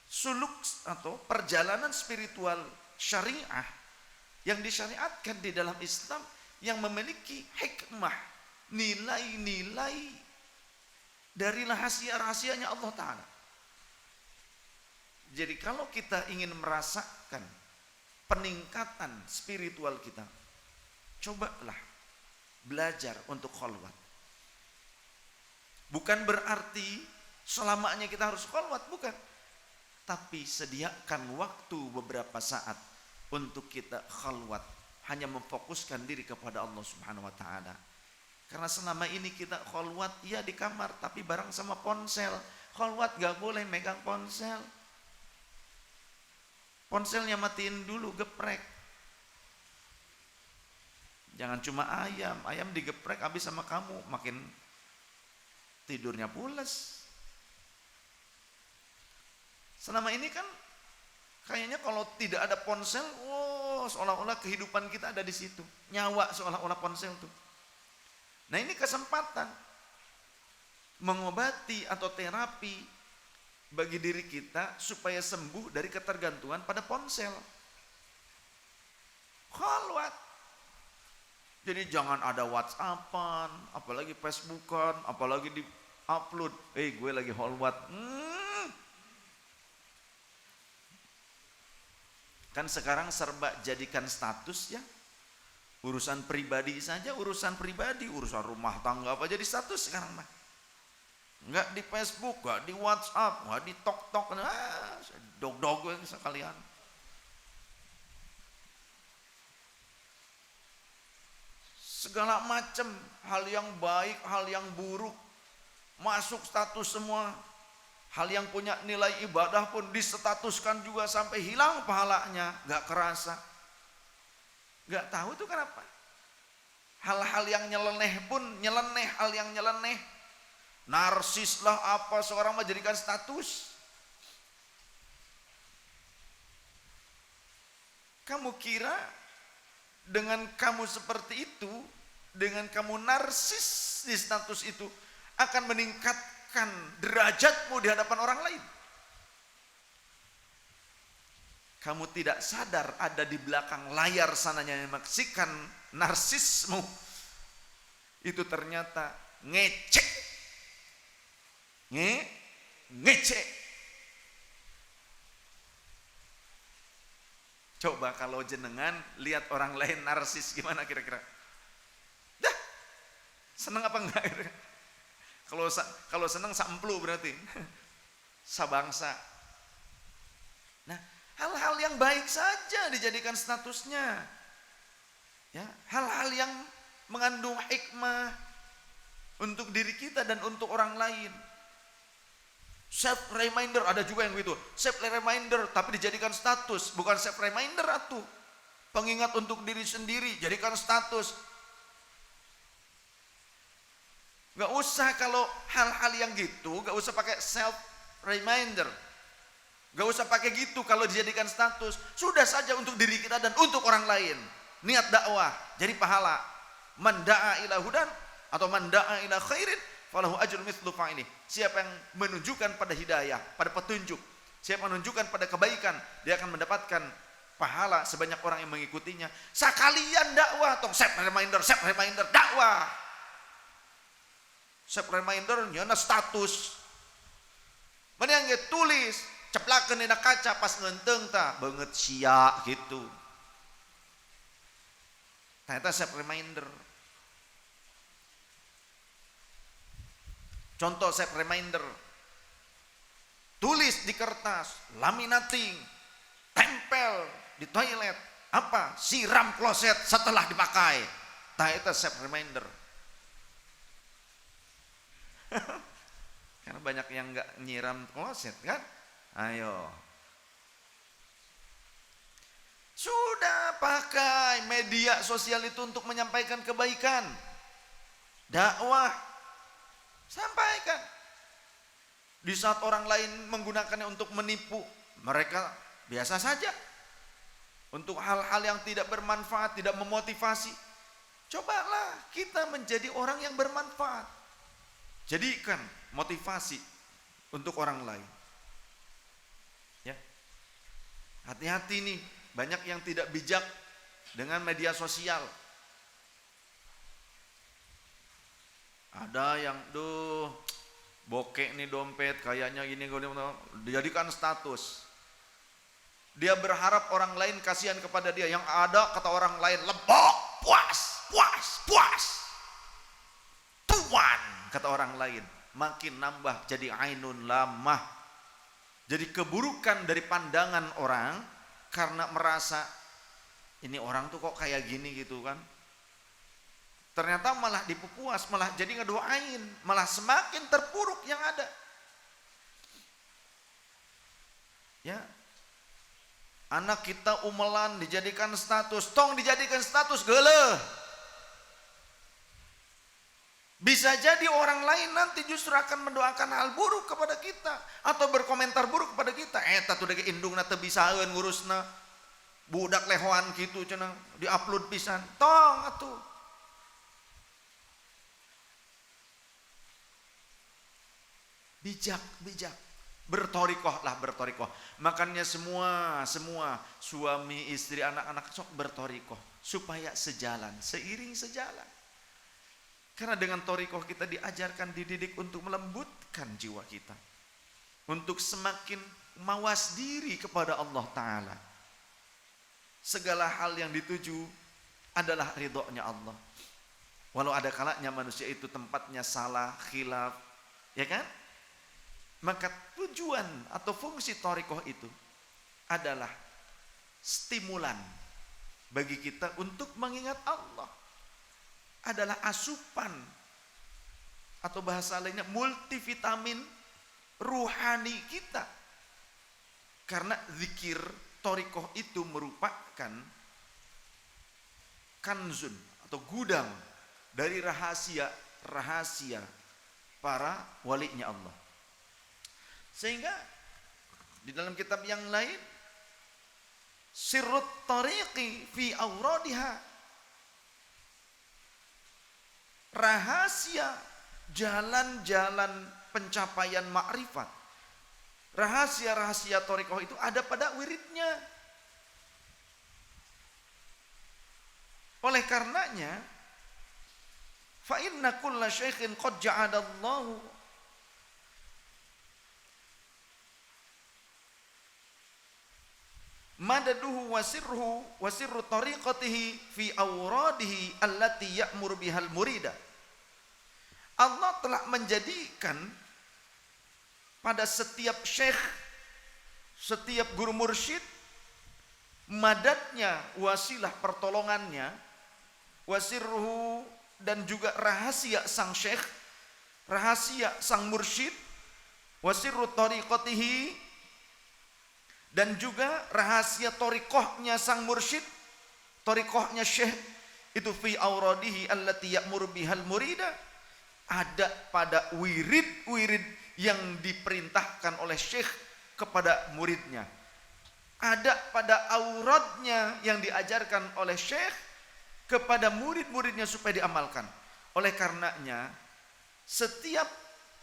suluk atau perjalanan spiritual syariah yang disyariatkan di dalam Islam, yang memiliki hikmah, nilai-nilai dari rahasia-rahasianya Allah Ta'ala. Jadi kalau kita ingin merasakan peningkatan spiritual kita, cobalah belajar untuk khalwat. Bukan berarti selamanya kita harus khalwat, bukan. Tapi sediakan waktu beberapa saat untuk kita khalwat, hanya memfokuskan diri kepada Allah Subhanahu wa taala. Karena selama ini kita khalwat ya di kamar, tapi bareng sama ponsel. Khalwat gak boleh megang ponsel. Ponselnya matiin dulu, geprek. Jangan cuma ayam digeprek habis sama kamu, makin tidurnya pules. Selama ini kan kayaknya kalau tidak ada ponsel, seolah-olah kehidupan kita ada di situ. Nyawa seolah-olah ponsel tuh. Nah, ini kesempatan mengobati atau terapi bagi diri kita supaya sembuh dari ketergantungan pada ponsel. Khalwat. Jadi jangan ada WhatsAppan, apalagi Facebookan, apalagi di upload. Gue lagi khalwat. Kan sekarang serba jadikan status ya. Urusan pribadi saja, urusan pribadi, urusan rumah tangga apa jadi status sekarang mah. Enggak di Facebook, enggak di WhatsApp, enggak di TokTok, dog sekalian. Segala macam hal yang baik, hal yang buruk masuk status semua. Hal yang punya nilai ibadah pun disetatuskan juga sampai hilang pahalanya, enggak kerasa. Enggak tahu itu kenapa. Hal-hal yang nyeleneh pun nyeleneh, hal yang nyeleneh. Narsis lah apa seorang menjadikan status. Kamu kira dengan kamu seperti itu, dengan kamu narsis di status itu akan meningkatkan derajatmu di hadapan orang lain? Kamu tidak sadar ada di belakang layar sananya yang menyaksikan narsismu. Itu ternyata ngecek. Ngecek. Coba kalau jenengan lihat orang lain narsis gimana kira-kira? Dah, seneng apa enggak? Kalau seneng samplu berarti. Sabangsa. Nah, hal-hal yang baik saja dijadikan statusnya. Ya, hal-hal yang mengandung hikmah untuk diri kita dan untuk orang lain. Self reminder ada juga yang begitu. Self reminder tapi dijadikan status, bukan self reminder atuh. Pengingat untuk diri sendiri, jadikan status. Gak usah kalau hal-hal yang gitu, gak usah pakai self reminder. Gak usah pakai gitu kalau dijadikan status. Sudah saja untuk diri kita dan untuk orang lain. Niat dakwah, jadi pahala. Man da'a ila hudan atau man da'a ila khairin falahu ajrun mithlu fa'ili. Siapa yang menunjukkan pada hidayah, pada petunjuk, siapa yang menunjukkan pada kebaikan, dia akan mendapatkan pahala sebanyak orang yang mengikutinya. Sekalian dakwah, tong set reminder dakwah. Set reminder nyana status. Mana yang tulis, ceplakeun dina kaca pas ngeunteung tah beungeut sia gitu. Ternyata set reminder. Contoh set reminder. Tulis di kertas, laminating, tempel di toilet. Apa? Siram kloset setelah dipakai. Nah itu set reminder. Karena banyak yang nggak nyiram kloset kan? Ayo. Sudah pakai media sosial itu untuk menyampaikan kebaikan. Dakwah. Sampaikan. Di saat orang lain menggunakannya untuk menipu, mereka biasa saja. Untuk hal-hal yang tidak bermanfaat, tidak memotivasi, cobalah kita menjadi orang yang bermanfaat. Jadikan motivasi untuk orang lain. Ya. Hati-hati nih, banyak yang tidak bijak dengan media sosial. Ada yang bokek nih dompet kayaknya gini, dijadikan status. Dia berharap orang lain kasihan kepada dia. Yang ada kata orang lain lebok, puas. kata orang lain, makin nambah jadi ainun lamah. Jadi keburukan dari pandangan orang karena merasa ini orang tuh kok kayak gini gitu kan. Ternyata malah dipupuas, malah jadi ngedoain, malah semakin terpuruk yang ada. Ya, anak kita umelan dijadikan status, tong dijadikan status geuleuh. Bisa jadi orang lain nanti justru akan mendoakan hal buruk kepada kita atau berkomentar buruk kepada kita. Eta tuh dege indungna teu bisaeun ngurusna. Budak lehoan kitu cenah di-upload pisan. Tong atuh. Bijak. Bertorikoh. Makanya semua suami, istri, anak-anak sok bertorikoh supaya sejalan, seiring sejalan. Karena dengan torikoh kita diajarkan, dididik untuk melembutkan jiwa kita, untuk semakin mawas diri kepada Allah Ta'ala. Segala hal yang dituju adalah ridhonya Allah. Walau ada kalanya manusia itu tempatnya salah, khilaf, ya kan? Maka tujuan atau fungsi torikoh itu adalah stimulan bagi kita untuk mengingat Allah. Adalah asupan atau bahasa lainnya multivitamin ruhani kita. Karena zikir torikoh itu merupakan kanzun atau gudang dari rahasia para walinya Allah. Sehingga di dalam kitab yang lain, sirrut tariqi fi awradiha, rahasia jalan-jalan pencapaian makrifat, rahasia-rahasia torikoh itu ada pada wiridnya. Oleh karenanya, fa inna kulla syaikhin qad ja'alallahu madaduhu wasirru tariqatihi fi awradihi allati ya'mur bihal murida. Allah telah menjadikan pada setiap syekh, setiap guru mursyid, madadnya, wasilah pertolongannya, wasirruhu, dan juga rahasia sang syekh, rahasia sang mursyid, wasirru tariqatihi, dan juga rahasia torikohnya sang mursyid, torikohnya syekh, itu fi awradihi allati ya'mur bihal murida, ada pada wirid-wirid yang diperintahkan oleh syekh kepada muridnya, ada pada auradnya yang diajarkan oleh syekh kepada murid-muridnya supaya diamalkan. Oleh karenanya, setiap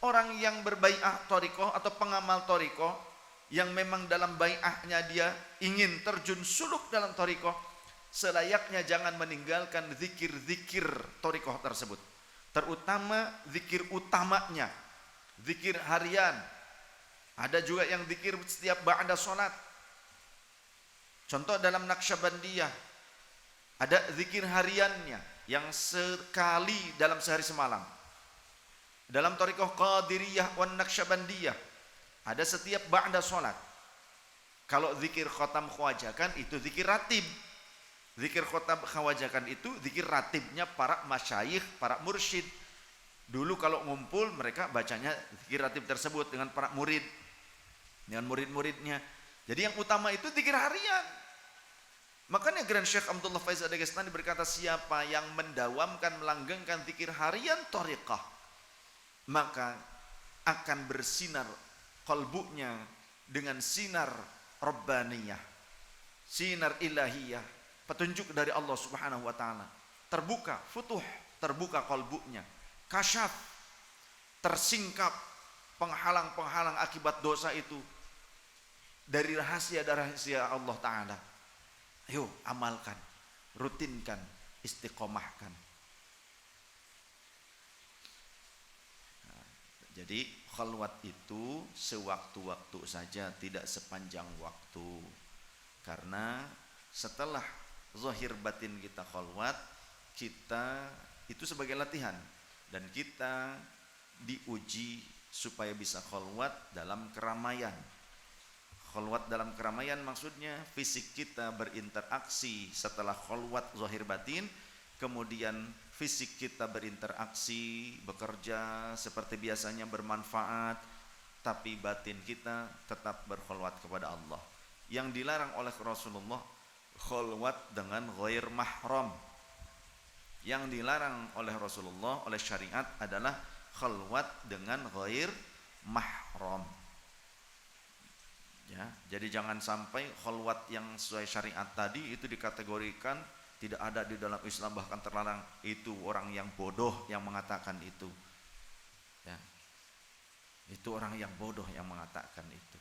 orang yang berbai'ah torikoh atau pengamal torikoh yang memang dalam bai'ahnya dia ingin terjun suluk dalam torikoh, selayaknya jangan meninggalkan zikir-zikir torikoh tersebut, terutama zikir utamanya, zikir harian. Ada juga yang zikir setiap ba'da sholat. Contoh dalam Naqsyabandiyah ada zikir hariannya yang sekali dalam sehari semalam. Dalam torikoh Qadiriyah wan Naqsyabandiyah ada setiap ba'da sholat. Kalau zikir khotam khawajakan itu zikir ratib. Zikir khotam khawajakan itu zikir ratibnya para masyayikh, para mursyid. Dulu kalau ngumpul mereka bacanya zikir ratib tersebut dengan para murid, dengan murid-muridnya. Jadi yang utama itu zikir harian. Makanya Grand Syekh Abdullah Faiz Ad-Dagestani berkata, siapa yang mendawamkan, melanggengkan zikir harian thariqah, maka akan bersinar qalbunya dengan sinar rabbaniyah, sinar ilahiyah, petunjuk dari Allah Subhanahu wa taala. Terbuka futuh, terbuka qalbunya, kasyaf, tersingkap penghalang-penghalang akibat dosa itu dari rahasia-rahasia Allah taala. Ayo amalkan, rutinkan, istiqomahkan. Jadi khalwat itu sewaktu-waktu saja, tidak sepanjang waktu. Karena setelah zahir batin kita khalwat, kita itu sebagai latihan, dan kita diuji supaya bisa khalwat dalam keramaian. Khalwat dalam keramaian maksudnya fisik kita berinteraksi setelah khalwat zahir batin, kemudian fisik kita berinteraksi, bekerja seperti biasanya bermanfaat, tapi batin kita tetap berkhalwat kepada Allah. Yang dilarang oleh Rasulullah khalwat dengan ghair mahram. Yang dilarang oleh Rasulullah, oleh syariat adalah khalwat dengan ghair mahram. Ya, jadi jangan sampai khalwat yang sesuai syariat tadi itu dikategorikan tidak ada di dalam Islam, bahkan terlarang. Itu orang yang bodoh yang mengatakan itu. Ya. Itu orang yang bodoh yang mengatakan itu.